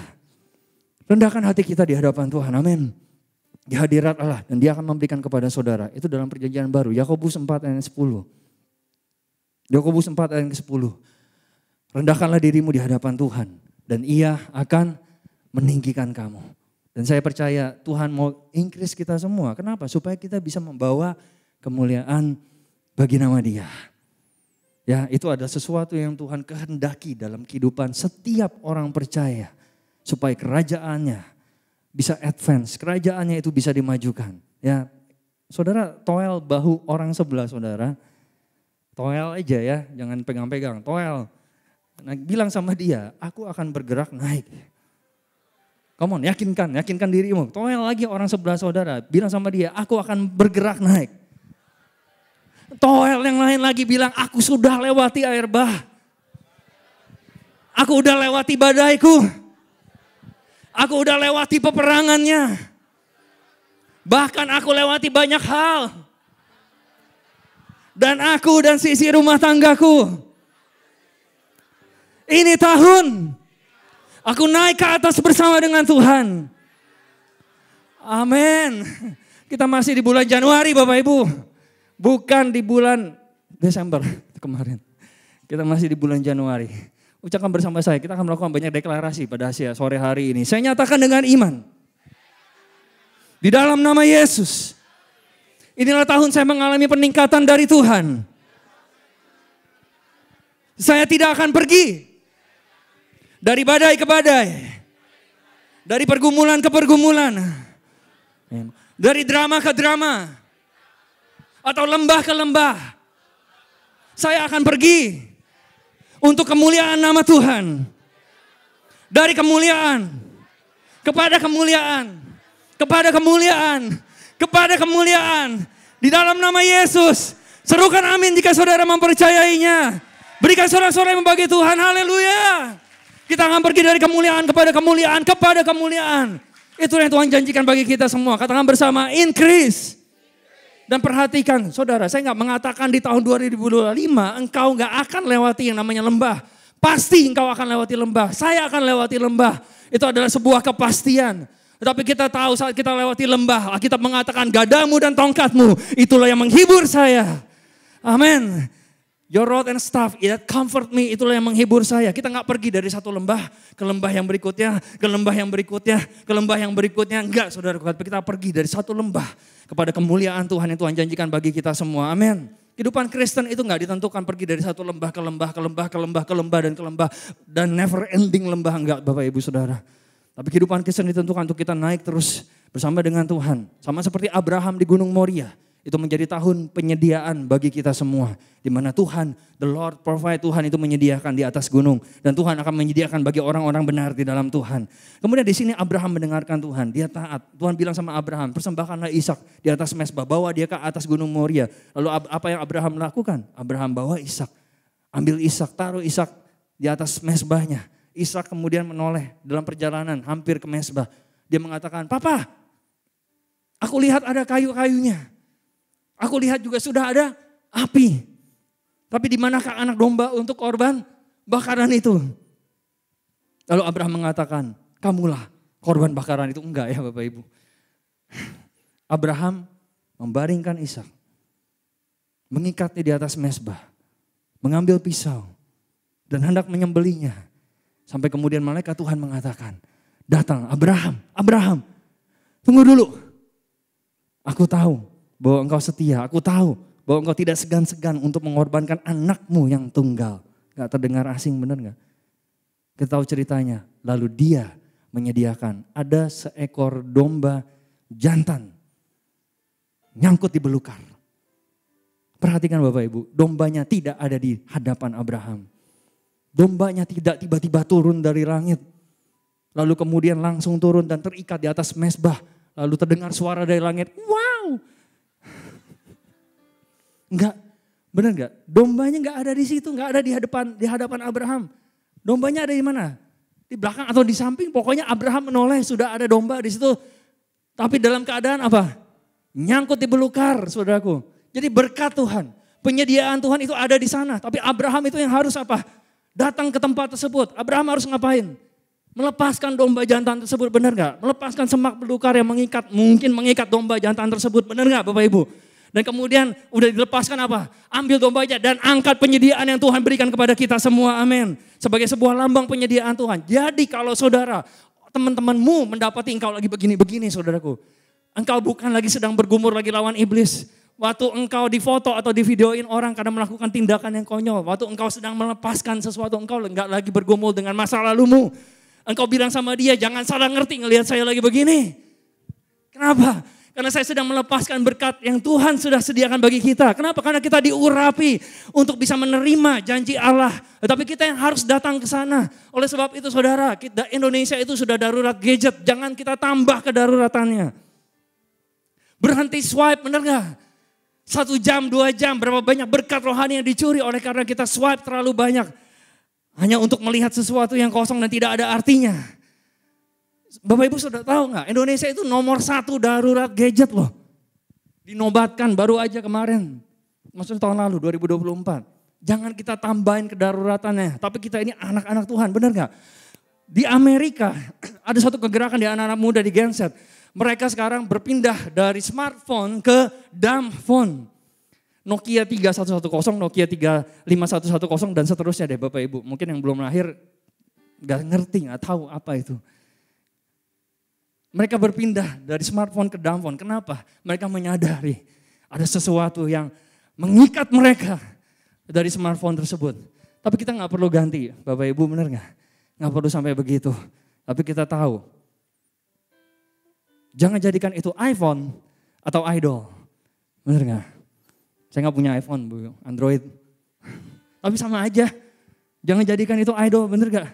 Rendahkan hati kita di hadapan Tuhan, amin. Di hadirat Allah, dan dia akan memberikan kepada saudara. Itu dalam perjanjian baru, Yakobus 4 ayat 10. Yakobus 4 ayat 10. Rendahkanlah dirimu di hadapan Tuhan, dan ia akan meninggikan kamu. Dan saya percaya Tuhan mau increase kita semua. Kenapa? Supaya kita bisa membawa kemuliaan bagi nama dia. Ya, itu adalah sesuatu yang Tuhan kehendaki dalam kehidupan setiap orang percaya. Supaya kerajaannya bisa advance, kerajaannya itu bisa dimajukan. Ya, saudara toel bahu orang sebelah saudara. Toel aja ya, jangan pegang-pegang, toel. Nah, bilang sama dia, aku akan bergerak naik. Come on, yakinkan dirimu. Toel lagi orang sebelah saudara, bilang sama dia, aku akan bergerak naik. Toel yang lain lagi bilang, aku sudah lewati air bah. Aku udah lewati badaiku. Aku udah lewati peperangannya. Bahkan aku lewati banyak hal. Dan aku dan sisi rumah tanggaku. Ini tahun. Aku naik ke atas bersama dengan Tuhan. Amin. Kita masih di bulan Januari Bapak Ibu. Bukan di bulan Desember kemarin. Kita masih di bulan Januari. Ucapkan bersama saya, kita akan melakukan banyak deklarasi pada sore hari ini. Saya nyatakan dengan iman. Di dalam nama Yesus. Inilah tahun saya mengalami peningkatan dari Tuhan. Saya tidak akan pergi dari badai ke badai. Dari pergumulan ke pergumulan. Dari drama ke drama. Atau lembah ke lembah. Saya akan pergi untuk kemuliaan nama Tuhan. Dari kemuliaan kepada kemuliaan, kepada kemuliaan, kepada kemuliaan. Di dalam nama Yesus. Serukan amin jika saudara mempercayainya. Berikan sorak-sorai membagi Tuhan. Haleluya. Kita akan pergi dari kemuliaan kepada kemuliaan, kepada kemuliaan. Itulah yang Tuhan janjikan bagi kita semua. Katakan bersama, increase. Dan perhatikan saudara, saya nggak mengatakan di tahun 2025 engkau nggak akan lewati yang namanya lembah. Pasti engkau akan lewati lembah. Saya akan lewati lembah. Itu adalah sebuah kepastian. Tetapi kita tahu saat kita lewati lembah, kita mengatakan gadamu dan tongkatmu. Itulah yang menghibur saya. Amin. Your rod and staff, that comfort me. Itulah yang menghibur saya. Kita nggak pergi dari satu lembah ke lembah yang berikutnya, ke lembah yang berikutnya, ke lembah yang berikutnya. Enggak saudara, kita pergi dari satu lembah kepada kemuliaan Tuhan yang Tuhan janjikan bagi kita semua. Amin. Kehidupan Kristen itu nggak ditentukan pergi dari satu lembah ke lembah, ke lembah, ke lembah, ke lembah, dan ke lembah. Dan never ending lembah, enggak Bapak Ibu Saudara. Tapi kehidupan Kristen ditentukan untuk kita naik terus bersama dengan Tuhan. Sama seperti Abraham di Gunung Moria. Itu menjadi tahun penyediaan bagi kita semua. Di mana Tuhan, the Lord provide, Tuhan itu menyediakan di atas gunung. Dan Tuhan akan menyediakan bagi orang-orang benar di dalam Tuhan. Kemudian di sini Abraham mendengarkan Tuhan, dia taat. Tuhan bilang sama Abraham, persembahkanlah Ishak di atas mezbah, bawa dia ke atas gunung Moria. Lalu apa yang Abraham lakukan? Abraham bawa Ishak, ambil Ishak, taruh Ishak di atas mezbahnya. Ishak kemudian menoleh dalam perjalanan hampir ke mezbah. Dia mengatakan, Papa, aku lihat ada kayu-kayunya. Aku lihat juga sudah ada api. Tapi di manakah anak domba untuk korban bakaran itu? Lalu Abraham mengatakan, kamulah korban bakaran itu. Enggak ya Bapak Ibu. Abraham membaringkan Ishak. Mengikatnya di atas mezbah. Mengambil pisau. Dan hendak menyembelihnya. Sampai kemudian malaikat Tuhan mengatakan, datang Abraham, Abraham, tunggu dulu. Aku tahu bahwa engkau setia, aku tahu bahwa engkau tidak segan-segan untuk mengorbankan anakmu yang tunggal. Gak terdengar asing, benar gak? Kita tahu ceritanya, lalu dia menyediakan ada seekor domba jantan nyangkut di belukar. Perhatikan Bapak Ibu, dombanya tidak ada di hadapan Abraham. Dombanya tidak tiba-tiba turun dari langit. Lalu kemudian langsung turun dan terikat di atas mezbah. Lalu terdengar suara dari langit, wow. Enggak, benar enggak? Dombanya enggak ada di situ, enggak ada di hadapan Abraham. Dombanya ada di mana? Di belakang atau di samping, pokoknya Abraham menoleh, sudah ada domba di situ. Tapi dalam keadaan apa? Nyangkut di belukar, saudaraku. Jadi berkat Tuhan, penyediaan Tuhan itu ada di sana. Tapi Abraham itu yang harus apa? Datang ke tempat tersebut. Abraham harus ngapain? Melepaskan domba jantan tersebut, benar enggak? Melepaskan semak belukar yang mengikat, mungkin mengikat domba jantan tersebut, benar enggak Bapak Ibu? Dan kemudian udah dilepaskan apa? Ambil dombanya dan angkat penyediaan yang Tuhan berikan kepada kita semua, amin. Sebagai sebuah lambang penyediaan Tuhan. Jadi kalau saudara, teman-temanmu mendapati engkau lagi begini-begini saudaraku. Engkau bukan lagi sedang bergumur lagi lawan iblis. Waktu engkau difoto atau divideoin orang karena melakukan tindakan yang konyol. Waktu engkau sedang melepaskan sesuatu, engkau enggak lagi bergumul dengan masa lalumu. Engkau bilang sama dia, jangan salah ngerti ngelihat saya lagi begini. Kenapa? Karena saya sedang melepaskan berkat yang Tuhan sudah sediakan bagi kita. Kenapa? Karena kita diurapi untuk bisa menerima janji Allah. Tetapi kita yang harus datang ke sana. Oleh sebab itu saudara, Indonesia itu sudah darurat gadget. Jangan kita tambah kedaruratannya. Berhenti swipe, benar gak? 1 jam, 2 jam, berapa banyak berkat rohani yang dicuri oleh karena kita swipe terlalu banyak. Hanya untuk melihat sesuatu yang kosong dan tidak ada artinya. Bapak Ibu sudah tahu gak? Indonesia itu nomor 1 darurat gadget loh. Dinobatkan baru aja kemarin. Maksudnya tahun lalu 2024. Jangan kita tambahin kedaruratannya. Tapi kita ini anak-anak Tuhan, benar gak? Di Amerika ada satu kegerakan di anak-anak muda di Gen Z. Mereka sekarang berpindah dari smartphone ke dumb phone. Nokia 3110, Nokia 35110 dan seterusnya deh Bapak Ibu. Mungkin yang belum lahir gak ngerti, gak tahu apa itu. Mereka berpindah dari smartphone ke dumb phone. Kenapa? Mereka menyadari Ada sesuatu yang mengikat mereka dari smartphone tersebut. Tapi kita nggak perlu ganti, Bapak Ibu, benar nggak? Nggak perlu sampai begitu. Tapi kita tahu, jangan jadikan itu iPhone atau idol. Benar nggak? Saya nggak punya iPhone, Bu, Android. Tapi sama aja, jangan jadikan itu idol, benar nggak?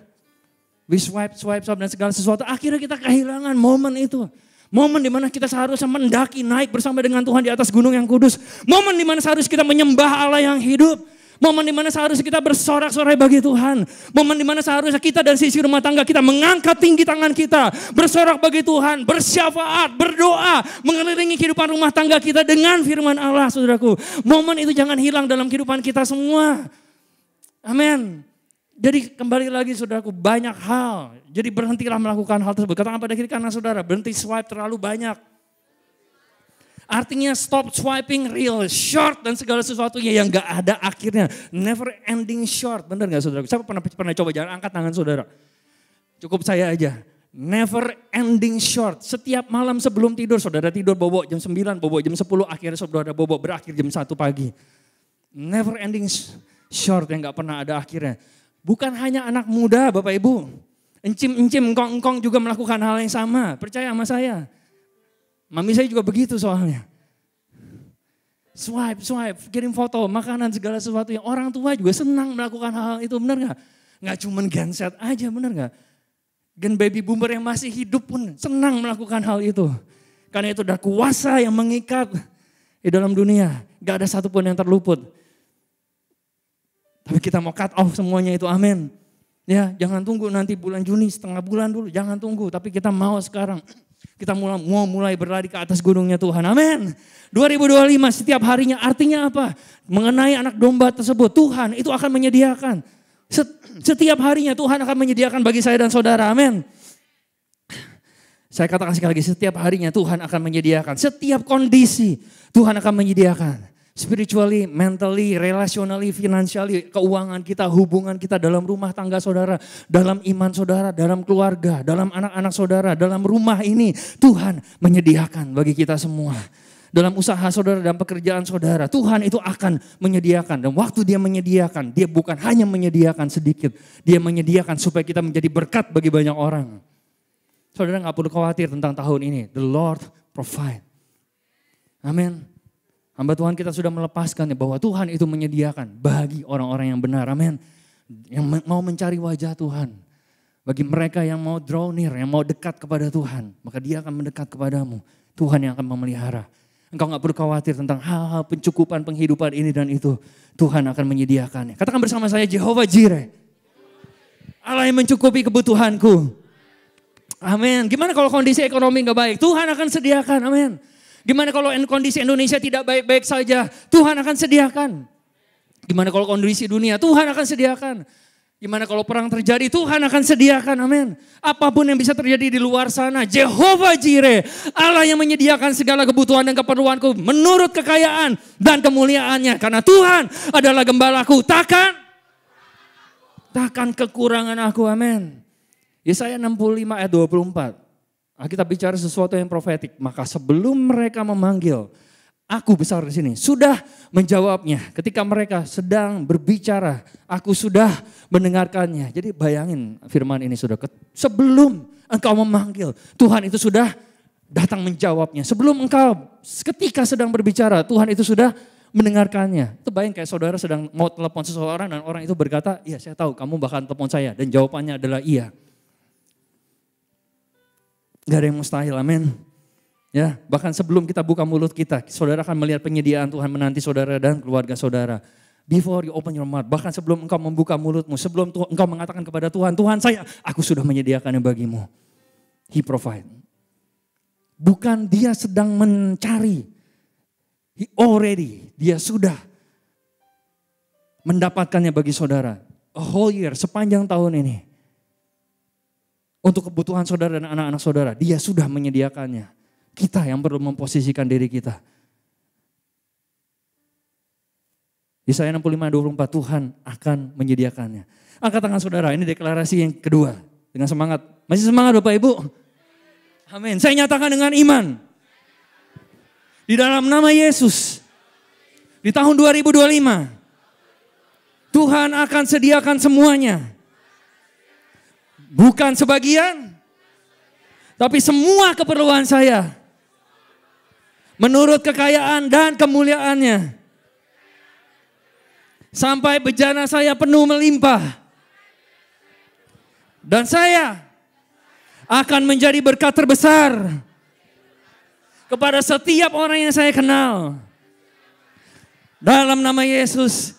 We swipe dan segala sesuatu. Akhirnya kita kehilangan momen itu. Momen di mana kita seharusnya mendaki, naik bersama dengan Tuhan di atas gunung yang kudus. Momen di mana seharusnya kita menyembah Allah yang hidup. Momen di mana seharusnya kita bersorak-sorai bagi Tuhan. Momen di mana seharusnya kita dari sisi rumah tangga kita mengangkat tinggi tangan kita. Bersorak bagi Tuhan, bersyafaat, berdoa. Mengelilingi kehidupan rumah tangga kita dengan firman Allah, saudaraku. Momen itu jangan hilang dalam kehidupan kita semua. Amin. Jadi kembali lagi saudaraku, banyak hal. Jadi berhentilah melakukan hal tersebut. Katakan pada kiri kanan saudara, berhenti swipe terlalu banyak. Artinya stop swiping real short dan segala sesuatunya yang gak ada akhirnya. Never ending short, benar gak saudaraku? Siapa pernah coba, jangan angkat tangan saudara. Cukup saya aja. Never ending short. Setiap malam sebelum tidur, saudara tidur bobo jam 9, bobo jam 10, akhirnya saudara bobo berakhir jam 1 pagi. Never ending short yang gak pernah ada akhirnya. Bukan hanya anak muda Bapak Ibu. Encim-encim, engkong-engkong juga melakukan hal yang sama. Percaya sama saya. Mami saya juga begitu soalnya. Swipe, kirim foto, makanan, segala sesuatu. Yang orang tua juga senang melakukan hal itu, benar gak? Gak cuma genset aja, benar gak? Gen baby boomer yang masih hidup pun senang melakukan hal itu. Karena itu udah kuasa yang mengikat di dalam dunia. Gak ada satupun yang terluput. Tapi kita mau cut off semuanya itu, amin. Ya, jangan tunggu nanti bulan Juni, setengah bulan dulu, jangan tunggu. Tapi kita mau sekarang, kita mau mulai berlari ke atas gunungnya Tuhan, amin. 2025 setiap harinya artinya apa? Mengenai anak domba tersebut, Tuhan itu akan menyediakan. Setiap harinya Tuhan akan menyediakan bagi saya dan saudara, amin. Saya katakan sekali lagi, setiap harinya Tuhan akan menyediakan. Setiap kondisi Tuhan akan menyediakan. Spiritually, mentally, relationally, financially, keuangan kita, hubungan kita dalam rumah tangga saudara, dalam iman saudara, dalam keluarga, dalam anak-anak saudara, dalam rumah ini. Tuhan menyediakan bagi kita semua. Dalam usaha saudara, dalam pekerjaan saudara, Tuhan itu akan menyediakan. Dan waktu dia menyediakan, dia bukan hanya menyediakan sedikit. Dia menyediakan supaya kita menjadi berkat bagi banyak orang. Saudara gak perlu khawatir tentang tahun ini. The Lord provide. Amin. Hamba Tuhan kita sudah melepaskan bahwa Tuhan itu menyediakan bagi orang-orang yang benar, amin. Yang mau mencari wajah Tuhan. Bagi mereka yang mau draw near, yang mau dekat kepada Tuhan. Maka dia akan mendekat kepadamu. Tuhan yang akan memelihara. Engkau gak perlu khawatir tentang hal-hal pencukupan penghidupan ini dan itu. Tuhan akan menyediakannya. Katakan bersama saya, Jehovah Jireh. Allah yang mencukupi kebutuhanku. Amin. Gimana kalau kondisi ekonomi gak baik? Tuhan akan sediakan, amin. Gimana kalau kondisi Indonesia tidak baik-baik saja? Tuhan akan sediakan. Gimana kalau kondisi dunia? Tuhan akan sediakan. Gimana kalau perang terjadi? Tuhan akan sediakan, amin. Apapun yang bisa terjadi di luar sana, Jehovah Jireh, Allah yang menyediakan segala kebutuhan dan keperluanku menurut kekayaan dan kemuliaannya. Karena Tuhan adalah gembalaku, takkan kekurangan aku, amin. Yesaya 65 ayat 24. Kita bicara sesuatu yang profetik. Maka sebelum mereka memanggil, aku besar di sini. Sudah menjawabnya. Ketika mereka sedang berbicara, aku sudah mendengarkannya. Jadi bayangin firman ini sudah. Sebelum engkau memanggil, Tuhan itu sudah datang menjawabnya. Sebelum engkau ketika sedang berbicara, Tuhan itu sudah mendengarkannya. Itu bayang kayak saudara sedang mau telepon seseorang dan orang itu berkata, iya saya tahu kamu bakal telepon saya. Dan jawabannya adalah iya. Gak ada yang mustahil, amin. Ya, bahkan sebelum kita buka mulut kita, saudara akan melihat penyediaan Tuhan menanti saudara dan keluarga saudara. Before you open your mouth, bahkan sebelum engkau membuka mulutmu, sebelum engkau mengatakan kepada Tuhan, Tuhan aku sudah menyediakannya bagimu. He provide. Bukan dia sedang mencari. Dia sudah mendapatkannya bagi saudara. A whole year, sepanjang tahun ini. Untuk kebutuhan saudara dan anak-anak saudara, dia sudah menyediakannya. Kita yang perlu memposisikan diri kita. Yesaya 65:24, Tuhan akan menyediakannya. Angkat tangan saudara, ini deklarasi yang kedua. Dengan semangat. Masih semangat Bapak Ibu? Amin. Saya nyatakan dengan iman. Di dalam nama Yesus, Di tahun 2025, Tuhan akan sediakan semuanya. Bukan sebagian, tapi semua keperluan saya. Menurut kekayaan dan kemuliaannya. Sampai bejana saya penuh melimpah. Dan saya akan menjadi berkat terbesar kepada setiap orang yang saya kenal. Dalam nama Yesus.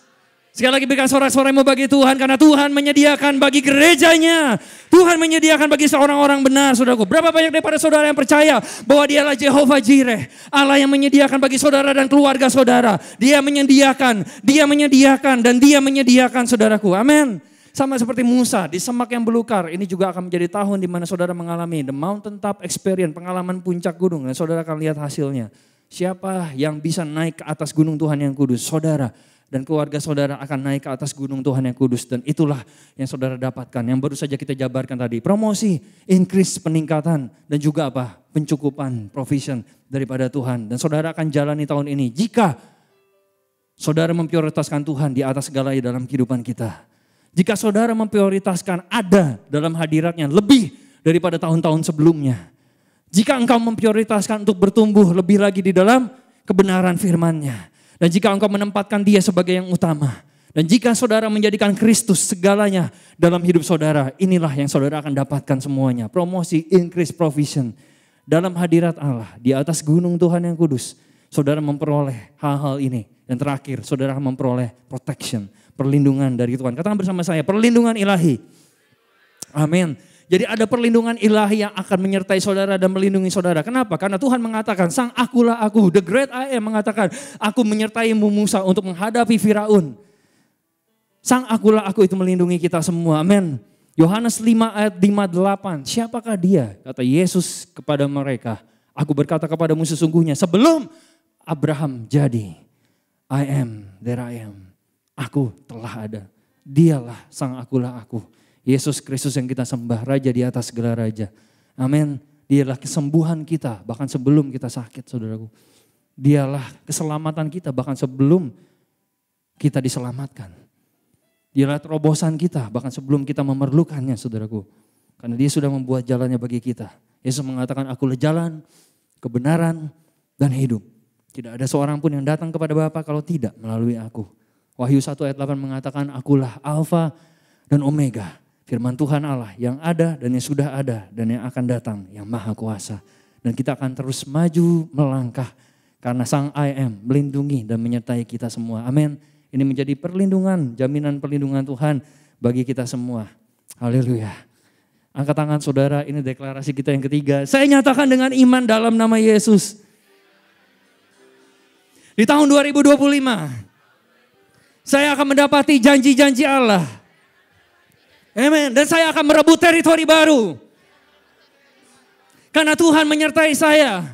Sekali lagi berikan sorak-sorakmu bagi Tuhan. Karena Tuhan menyediakan bagi gerejanya. Tuhan menyediakan bagi seorang-orang benar, saudaraku. Berapa banyak daripada saudara yang percaya bahwa dialah Jehovah Jireh. Allah yang menyediakan bagi saudara dan keluarga saudara. Dia menyediakan, dan dia menyediakan, saudaraku. Amin. Sama seperti Musa di semak yang belukar. Ini juga akan menjadi tahun di mana saudara mengalami the mountaintop experience. Pengalaman puncak gunung. Dan saudara akan lihat hasilnya. Siapa yang bisa naik ke atas gunung Tuhan yang kudus? Saudara dan keluarga saudara akan naik ke atas gunung Tuhan yang kudus. Dan itulah yang saudara dapatkan. Yang baru saja kita jabarkan tadi. Promosi, increase, peningkatan. Dan juga apa? Pencukupan, provision daripada Tuhan. Dan saudara akan jalani tahun ini. Jika saudara memprioritaskan Tuhan di atas segalanya dalam kehidupan kita. Jika saudara memprioritaskan ada dalam hadiratnya lebih daripada tahun-tahun sebelumnya. Jika engkau memprioritaskan untuk bertumbuh lebih lagi di dalam kebenaran firman-Nya. Dan jika engkau menempatkan Dia sebagai yang utama. Dan jika saudara menjadikan Kristus segalanya dalam hidup saudara. Inilah yang saudara akan dapatkan semuanya. Promosi, increase, provision. Dalam hadirat Allah di atas gunung Tuhan yang kudus. Saudara memperoleh hal-hal ini. Dan terakhir saudara akan memperoleh protection. Perlindungan dari Tuhan. Katakan bersama saya, perlindungan ilahi. Amin. Jadi ada perlindungan ilahi yang akan menyertai saudara dan melindungi saudara. Kenapa? Karena Tuhan mengatakan, sang akulah aku. The great I am mengatakan, aku menyertaimu Musa untuk menghadapi Firaun. Sang akulah aku itu melindungi kita semua. Amin. Yohanes 5 ayat 58. Siapakah dia? Kata Yesus kepada mereka. Aku berkata kepadamu sesungguhnya sebelum Abraham jadi. I am, there I am. Aku telah ada. Dialah sang akulah aku. Yesus Kristus yang kita sembah, Raja di atas segala raja. Amin. Dialah kesembuhan kita, bahkan sebelum kita sakit, saudaraku. Dialah keselamatan kita, bahkan sebelum kita diselamatkan. Dialah terobosan kita, bahkan sebelum kita memerlukannya, saudaraku. Karena Dia sudah membuat jalannya bagi kita. Yesus mengatakan, akulah jalan, kebenaran, dan hidup. Tidak ada seorang pun yang datang kepada Bapa kalau tidak melalui aku. Wahyu 1 ayat 8 mengatakan, akulah Alfa dan Omega. Firman Tuhan Allah yang ada dan yang sudah ada dan yang akan datang yang maha kuasa. Dan kita akan terus maju melangkah karena sang I am melindungi dan menyertai kita semua. Amin. Ini menjadi perlindungan, jaminan perlindungan Tuhan bagi kita semua. Haleluya. Angkat tangan saudara, ini deklarasi kita yang ketiga. Saya nyatakan dengan iman dalam nama Yesus. Di tahun 2025, saya akan mendapati janji-janji Allah. Amen. Dan saya akan merebut teritori baru. Karena Tuhan menyertai saya.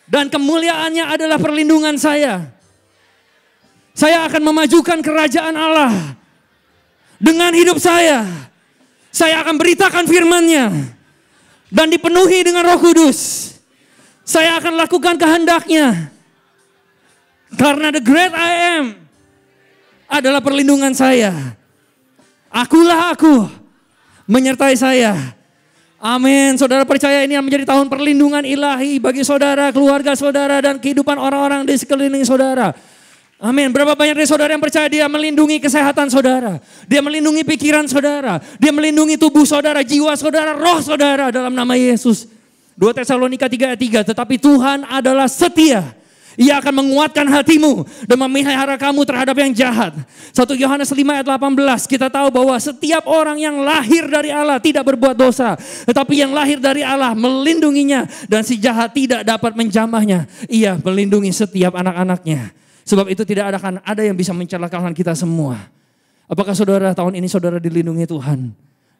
Dan kemuliaannya adalah perlindungan saya. Saya akan memajukan kerajaan Allah. Dengan hidup saya. Saya akan beritakan firman-Nya. Dan dipenuhi dengan Roh Kudus. Saya akan lakukan kehendak-Nya. Karena the great I am adalah perlindungan saya. Akulah aku, menyertai saya. Amin. Saudara percaya ini menjadi tahun perlindungan ilahi bagi saudara, keluarga saudara, dan kehidupan orang-orang di sekeliling saudara. Amin. Berapa banyak dari saudara yang percaya Dia melindungi kesehatan saudara. Dia melindungi pikiran saudara. Dia melindungi tubuh saudara, jiwa saudara, roh saudara dalam nama Yesus. 2 Tesalonika 3 ayat 3. Tetapi Tuhan adalah setia. Ia akan menguatkan hatimu dan memelihara kamu terhadap yang jahat. 1 Yohanes 5 ayat 18 kita tahu bahwa setiap orang yang lahir dari Allah tidak berbuat dosa. Tetapi yang lahir dari Allah melindunginya dan si jahat tidak dapat menjamahnya. Ia melindungi setiap anak-anaknya. Sebab itu tidak akan ada yang bisa mencelakakan kita semua. Apakah saudara tahun ini saudara dilindungi Tuhan?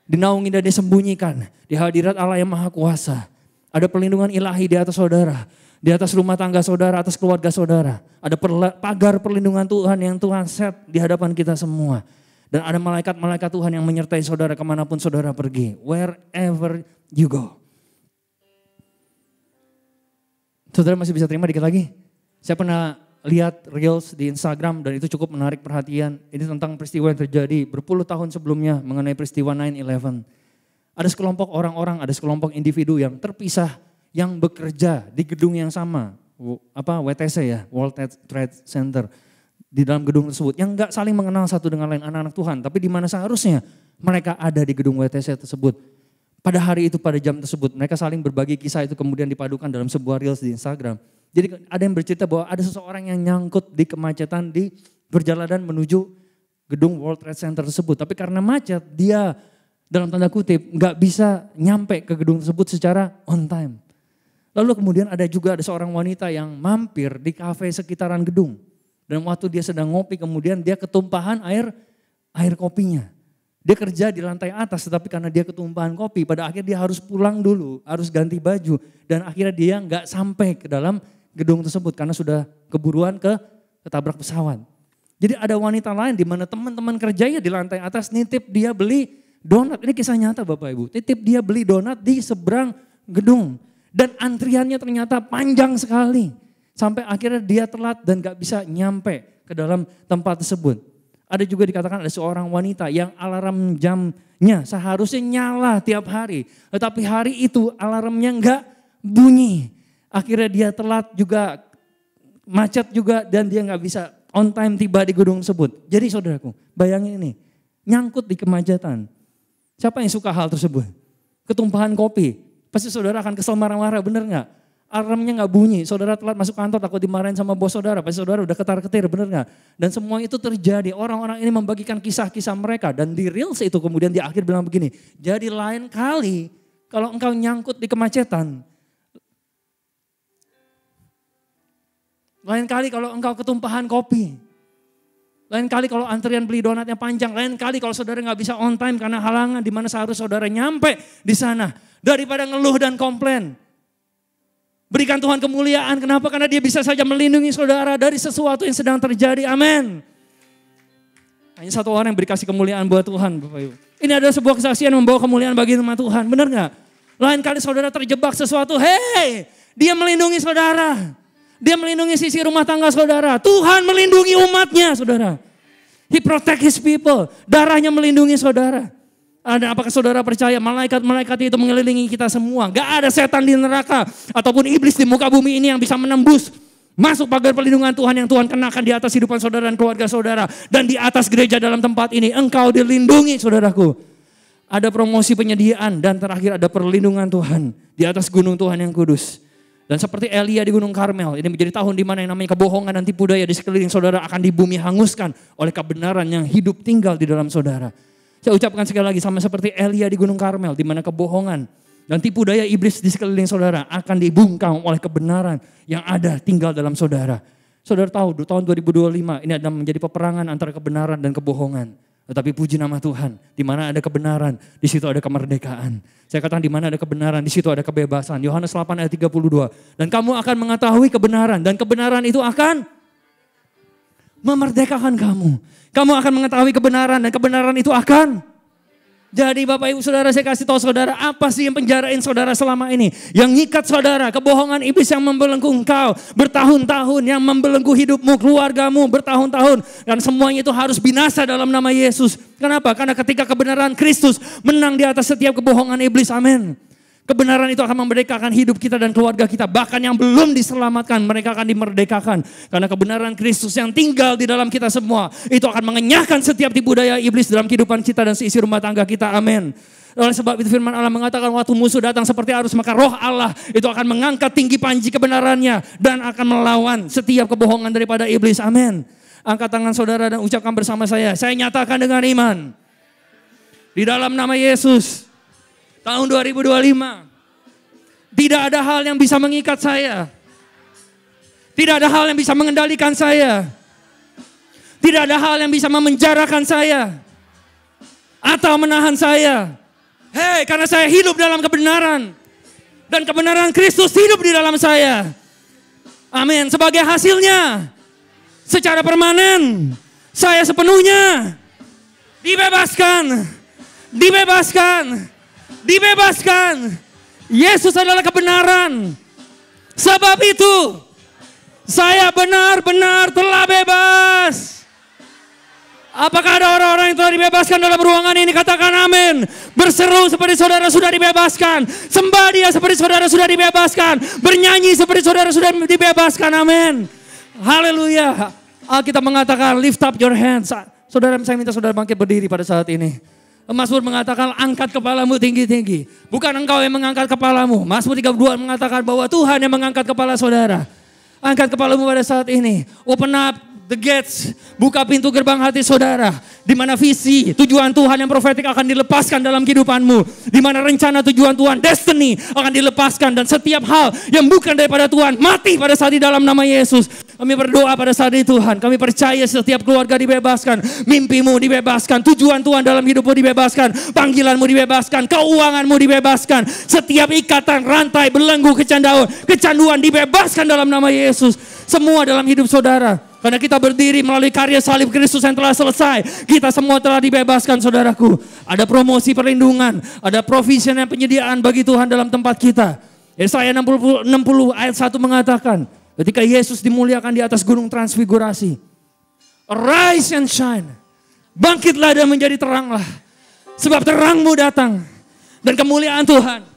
Dinaungi dan disembunyikan di hadirat Allah yang maha kuasa. Ada perlindungan ilahi di atas saudara. Di atas rumah tangga saudara, atas keluarga saudara. Ada pagar perlindungan Tuhan yang Tuhan set di hadapan kita semua. Dan ada malaikat-malaikat Tuhan yang menyertai saudara kemanapun saudara pergi. Wherever you go. Saudara masih bisa terima dikit lagi? Saya pernah lihat reels di Instagram dan itu cukup menarik perhatian. Ini tentang peristiwa yang terjadi berpuluh tahun sebelumnya mengenai peristiwa 9/11. Ada sekelompok orang-orang, ada sekelompok individu yang terpisah, yang bekerja di gedung yang sama, WTC ya, World Trade Center, di dalam gedung tersebut, yang gak saling mengenal satu dengan lain, anak-anak Tuhan, tapi di mana seharusnya mereka ada di gedung WTC tersebut. Pada hari itu, pada jam tersebut, mereka saling berbagi kisah itu kemudian dipadukan dalam sebuah reels di Instagram. Jadi ada yang bercerita bahwa ada seseorang yang nyangkut di kemacetan di perjalanan menuju gedung World Trade Center tersebut. Tapi karena macet, dia dalam tanda kutip gak bisa nyampe ke gedung tersebut secara on time. Lalu kemudian ada seorang wanita yang mampir di kafe sekitaran gedung. Dan waktu dia sedang ngopi kemudian dia ketumpahan air kopinya. Dia kerja di lantai atas tetapi karena dia ketumpahan kopi pada akhirnya dia harus pulang dulu, harus ganti baju. Dan akhirnya dia gak sampai ke dalam gedung tersebut karena sudah keburuan ketabrak pesawat. Jadi ada wanita lain di mana teman-teman kerjanya di lantai atas nitip dia beli donat. Ini kisah nyata Bapak Ibu. Nitip dia beli donat di seberang gedung. Dan antriannya ternyata panjang sekali. Sampai akhirnya dia telat dan gak bisa nyampe ke dalam tempat tersebut. Ada juga dikatakan ada seorang wanita yang alarm jamnya seharusnya nyala tiap hari. Tetapi hari itu alarmnya gak bunyi. Akhirnya dia telat juga, macet juga dan dia gak bisa on time tiba di gedung tersebut. Jadi saudaraku, bayangin ini, nyangkut di kemacetan. Siapa yang suka hal tersebut? Ketumpahan kopi, pasti saudara akan kesel marah-marah, bener gak? Alarmnya gak bunyi, saudara telat masuk kantor takut dimarahin sama bos saudara, pasti saudara udah ketar-ketir, bener gak? Dan semua itu terjadi, orang-orang ini membagikan kisah-kisah mereka dan di reels itu kemudian di akhir bilang begini, jadi lain kali kalau engkau nyangkut di kemacetan, lain kali kalau engkau ketumpahan kopi, lain kali kalau antrian beli donatnya panjang, lain kali kalau saudara gak bisa on time karena halangan di mana seharusnya saudara nyampe di sana, daripada ngeluh dan komplain. Berikan Tuhan kemuliaan. Kenapa? Karena dia bisa saja melindungi saudara dari sesuatu yang sedang terjadi. Amin. Hanya satu orang yang beri kasih kemuliaan buat Tuhan, Bapak Ibu. Ini adalah sebuah kesaksian yang membawa kemuliaan bagi nama Tuhan. Benar gak? Lain kali saudara terjebak sesuatu. Hey, dia melindungi saudara. Dia melindungi sisi rumah tangga saudara. Tuhan melindungi umatnya saudara. He protect his people. Darahnya melindungi saudara. Apakah saudara percaya malaikat-malaikat itu mengelilingi kita semua? Gak ada setan di neraka ataupun iblis di muka bumi ini yang bisa menembus masuk pagar perlindungan Tuhan yang Tuhan kenakan di atas hidupan saudara dan keluarga saudara. Dan di atas gereja dalam tempat ini engkau dilindungi saudaraku. Ada promosi penyediaan dan terakhir ada perlindungan Tuhan di atas gunung Tuhan yang kudus. Dan seperti Elia di Gunung Karmel, ini menjadi tahun di mana yang namanya kebohongan dan tipu daya di sekeliling saudara akan di bumi hanguskan oleh kebenaran yang hidup tinggal di dalam saudara. Saya ucapkan sekali lagi sama seperti Elia di Gunung Karmel di mana kebohongan dan tipu daya iblis di sekeliling saudara akan dibungkam oleh kebenaran yang ada tinggal dalam saudara. Saudara tahu tahun 2025 ini ada menjadi peperangan antara kebenaran dan kebohongan. Tetapi puji nama Tuhan, di mana ada kebenaran, di situ ada kemerdekaan. Saya katakan di mana ada kebenaran, di situ ada kebebasan. Yohanes 8 ayat 32. Dan kamu akan mengetahui kebenaran dan kebenaran itu akan memerdekakan kamu. Kamu akan mengetahui kebenaran dan kebenaran itu akan. Jadi Bapak Ibu Saudara, saya kasih tahu saudara apa sih yang penjarain saudara selama ini. Yang ngikat saudara, kebohongan iblis yang membelenggu engkau bertahun-tahun. Yang membelenggu hidupmu, keluargamu bertahun-tahun. Dan semuanya itu harus binasa dalam nama Yesus. Kenapa? Karena ketika kebenaran Kristus menang di atas setiap kebohongan iblis, amin. Kebenaran itu akan memerdekakan hidup kita dan keluarga kita. Bahkan yang belum diselamatkan, mereka akan dimerdekakan. Karena kebenaran Kristus yang tinggal di dalam kita semua, itu akan mengenyahkan setiap tipu daya iblis dalam kehidupan kita dan seisi rumah tangga kita. Amin. Oleh sebab itu firman Allah mengatakan waktu musuh datang seperti arus, maka roh Allah itu akan mengangkat tinggi panji kebenarannya. Dan akan melawan setiap kebohongan daripada iblis. Amin. Angkat tangan saudara dan ucapkan bersama saya nyatakan dengan iman. Di dalam nama Yesus. Tahun 2025, tidak ada hal yang bisa mengikat saya. Tidak ada hal yang bisa mengendalikan saya. Tidak ada hal yang bisa memenjarakan saya. Atau menahan saya. Hei, karena saya hidup dalam kebenaran. Dan kebenaran Kristus hidup di dalam saya. Amin. Sebagai hasilnya, secara permanen, saya sepenuhnya dibebaskan. Dibebaskan. Dibebaskan. Yesus adalah kebenaran. Sebab itu Saya benar-benar telah bebas. Apakah ada orang-orang yang telah dibebaskan dalam ruangan ini? Katakan amin. Berseru seperti saudara sudah dibebaskan. Sembah Dia seperti saudara sudah dibebaskan. Bernyanyi seperti saudara sudah dibebaskan. Amin. Haleluya. Alkitab mengatakan lift up your hands. Saudara, saya minta saudara bangkit berdiri pada saat ini. Mazmur mengatakan angkat kepalamu tinggi-tinggi. Bukan engkau yang mengangkat kepalamu. Mazmur 32 mengatakan bahwa Tuhan yang mengangkat kepala saudara. Angkat kepalamu pada saat ini. Open up the gates, buka pintu gerbang hati saudara, di mana visi, tujuan Tuhan yang profetik akan dilepaskan dalam kehidupanmu, di mana rencana tujuan Tuhan, destiny akan dilepaskan, dan setiap hal yang bukan daripada Tuhan mati pada saat di dalam nama Yesus. Kami berdoa pada saat ini Tuhan, kami percaya setiap keluarga dibebaskan, mimpimu dibebaskan, tujuan Tuhan dalam hidupmu dibebaskan, panggilanmu dibebaskan, keuanganmu dibebaskan, setiap ikatan, rantai, belenggu, kecanduan dibebaskan dalam nama Yesus. Semua dalam hidup saudara. Karena kita berdiri melalui karya salib Kristus yang telah selesai. Kita semua telah dibebaskan saudaraku. Ada promosi perlindungan. Ada provision dan penyediaan bagi Tuhan dalam tempat kita. Yesaya 60 ayat 1 mengatakan. Ketika Yesus dimuliakan di atas gunung transfigurasi. Arise and shine. Bangkitlah dan menjadi teranglah. Sebab terangmu datang. Dan kemuliaan Tuhan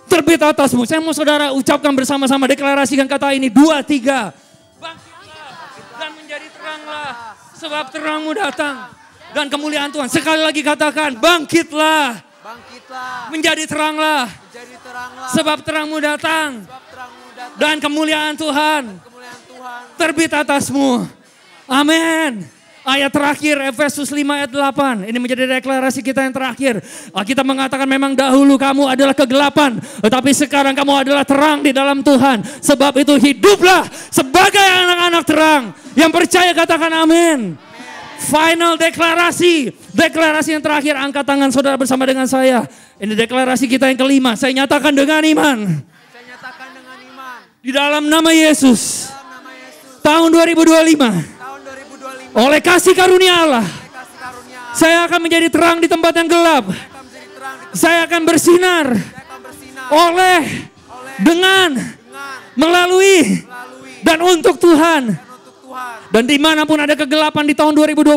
terbit atasmu. Saya mau saudara ucapkan bersama-sama, deklarasikan kata ini. 2, 3. Bangkitlah dan menjadi teranglah. Sebab terangmu datang. Dan kemuliaan Tuhan. Sekali lagi katakan, bangkitlah. Bangkitlah. Menjadi teranglah. Menjadi teranglah. Sebab terangmu datang. Sebab terangmu datang. Dan kemuliaan Tuhan Kemuliaan Tuhan terbit atasmu. Amin. Ayat terakhir Efesus 5 ayat 8. Ini menjadi deklarasi kita yang terakhir. Kita mengatakan memang dahulu kamu adalah kegelapan. Tetapi sekarang kamu adalah terang di dalam Tuhan. Sebab itu hiduplah sebagai anak-anak terang. Yang percaya katakan amin. Final deklarasi. Deklarasi yang terakhir, angkat tangan saudara bersama dengan saya. Ini deklarasi kita yang kelima. Saya nyatakan dengan iman. Saya nyatakan dengan iman. Di dalam nama Yesus. Dalam nama Yesus. Tahun 2025. Tahun 2025. Oleh kasih karunia Allah. Oleh kasih karunia Allah. Saya akan menjadi terang di tempat yang gelap. Saya akan menjadi terang di tempat. Saya akan bersinar. Saya akan bersinar. Oleh, dengan, melalui, dan untuk Tuhan. Dan untuk Tuhan. Dan dimanapun ada kegelapan di tahun 2024.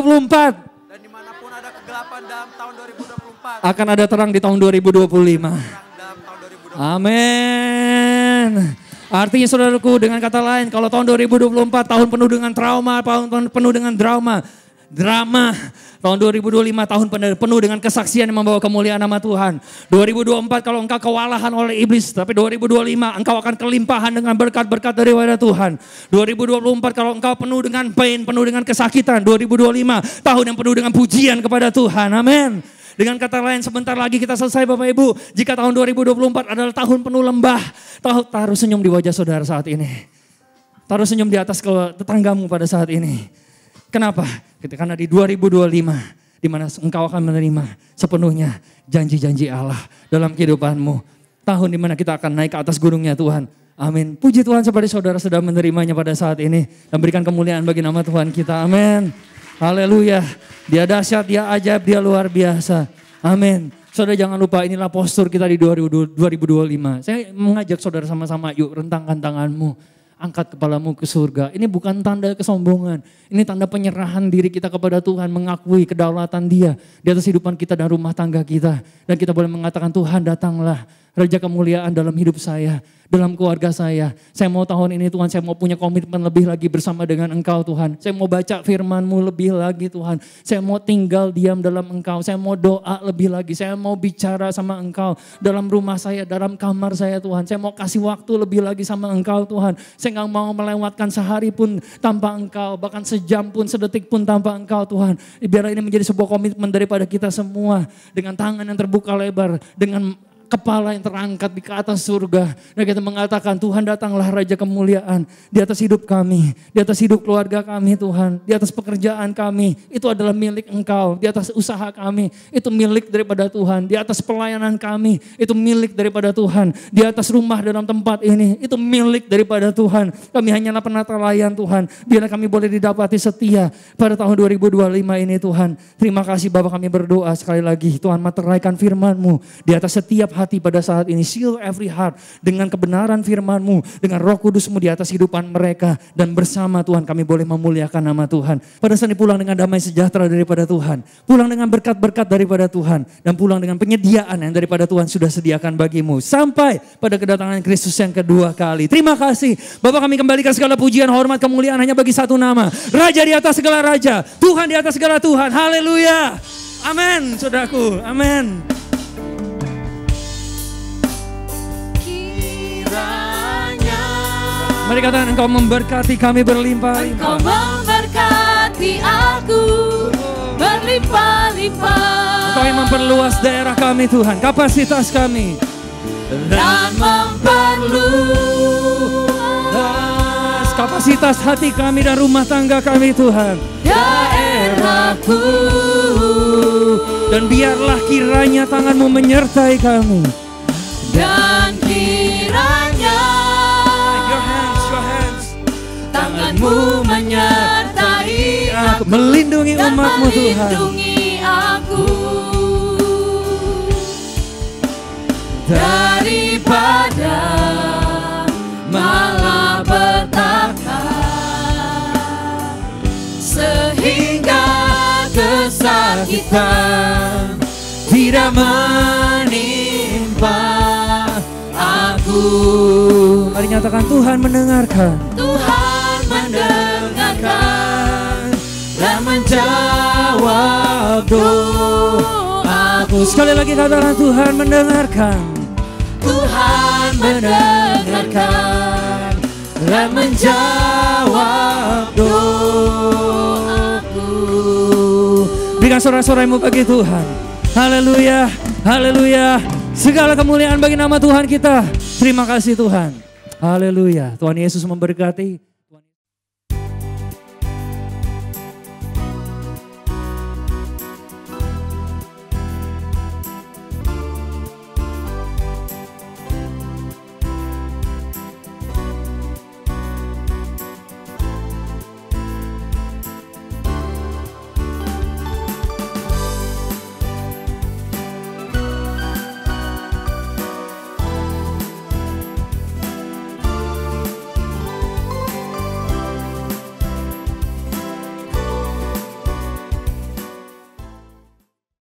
Dan dimanapun ada kegelapan dalam tahun 2024. Akan ada terang di tahun 2025. Terang dalam tahun 2024. Amin. Artinya saudaraku, dengan kata lain, kalau tahun 2024 tahun penuh dengan trauma, tahun penuh dengan drama. Tahun 2025 tahun penuh dengan kesaksian yang membawa kemuliaan nama Tuhan. 2024 kalau engkau kewalahan oleh iblis, tapi 2025 engkau akan kelimpahan dengan berkat-berkat daripada Tuhan. 2024 kalau engkau penuh dengan pain, penuh dengan kesakitan. 2025 tahun yang penuh dengan pujian kepada Tuhan. Amin. Dengan kata lain, sebentar lagi kita selesai Bapak Ibu. Jika tahun 2024 adalah tahun penuh lembah, taruh senyum di wajah saudara saat ini. Taruh senyum di atas tetanggamu pada saat ini. Kenapa? Karena di 2025, di mana engkau akan menerima sepenuhnya janji-janji Allah dalam kehidupanmu. Tahun di mana kita akan naik ke atas gunungnya Tuhan. Amin. Puji Tuhan seperti saudara sedang menerimanya pada saat ini. Dan berikan kemuliaan bagi nama Tuhan kita. Amin. Haleluya. Dia dahsyat, dia ajaib, dia luar biasa. Amin. Saudara jangan lupa inilah postur kita di 2025. Saya mengajak saudara sama-sama yuk rentangkan tanganmu. Angkat kepalamu ke surga. Ini bukan tanda kesombongan. Ini tanda penyerahan diri kita kepada Tuhan. Mengakui kedaulatan Dia di atas kehidupan kita dan rumah tangga kita. Dan kita boleh mengatakan Tuhan datanglah. Raja kemuliaan dalam hidup saya, dalam keluarga saya. Saya mau tahun ini Tuhan, saya mau punya komitmen lebih lagi bersama dengan Engkau Tuhan. Saya mau baca firman-Mu lebih lagi Tuhan. Saya mau tinggal diam dalam Engkau. Saya mau doa lebih lagi. Saya mau bicara sama Engkau dalam rumah saya, dalam kamar saya Tuhan. Saya mau kasih waktu lebih lagi sama Engkau Tuhan. Saya gak mau melewatkan sehari pun tanpa Engkau. Bahkan sejam pun, sedetik pun tanpa Engkau Tuhan. Biar ini menjadi sebuah komitmen daripada kita semua. Dengan tangan yang terbuka lebar, dengan kepala yang terangkat di ke atas surga. Dan kita mengatakan Tuhan datanglah Raja kemuliaan di atas hidup kami. Di atas hidup keluarga kami Tuhan. Di atas pekerjaan kami. Itu adalah milik Engkau. Di atas usaha kami. Itu milik daripada Tuhan. Di atas pelayanan kami. Itu milik daripada Tuhan. Di atas rumah dalam tempat ini. Itu milik daripada Tuhan. Kami hanyalah penata layan Tuhan. Biar kami boleh didapati setia pada tahun 2025 ini Tuhan. Terima kasih Bapak, kami berdoa sekali lagi. Tuhan materaikan firman-Mu di atas setiap hati pada saat ini. Seal every heart dengan kebenaran firman-Mu, dengan Roh Kudus-Mu di atas kehidupan mereka. Dan bersama Tuhan kami boleh memuliakan nama Tuhan. Pada saat ini pulang dengan damai sejahtera daripada Tuhan. Pulang dengan berkat-berkat daripada Tuhan. Dan pulang dengan penyediaan yang daripada Tuhan sudah sediakan bagimu. Sampai pada kedatangan Kristus yang kedua kali. Terima kasih. Bapak, kami kembalikan segala pujian, hormat, kemuliaan hanya bagi satu nama. Raja di atas segala raja. Tuhan di atas segala Tuhan. Haleluya. Amin, saudaraku. Amin. Kiranya Mari katakan, Engkau memberkati kami berlimpah-limpah. Engkau memberkati aku berlimpah-limpah. Engkau yang memperluas daerah kami Tuhan, kapasitas kami. Dan memperluas kapasitas hati kami dan rumah tangga kami Tuhan. daerahku. Dan biarlah kiranya tangan-Mu menyertai kami. Dan kiranya Your hands, tangan-Mu menyertai aku, melindungi dan umat-Mu Tuhan. melindungi aku daripada malapetaka, sehingga kesakitan tidak menimpa aku. Mari nyatakan, Tuhan mendengarkan. Tuhan mendengarkan dan menjawab doaku. Sekali lagi katakan, Tuhan mendengarkan. Tuhan mendengarkan dan menjawab doaku. Berikan sorak-sorai-Mu bagi Tuhan. Haleluya, haleluya. Segala kemuliaan bagi nama Tuhan kita. Terima kasih Tuhan. Haleluya. Tuhan Yesus memberkati.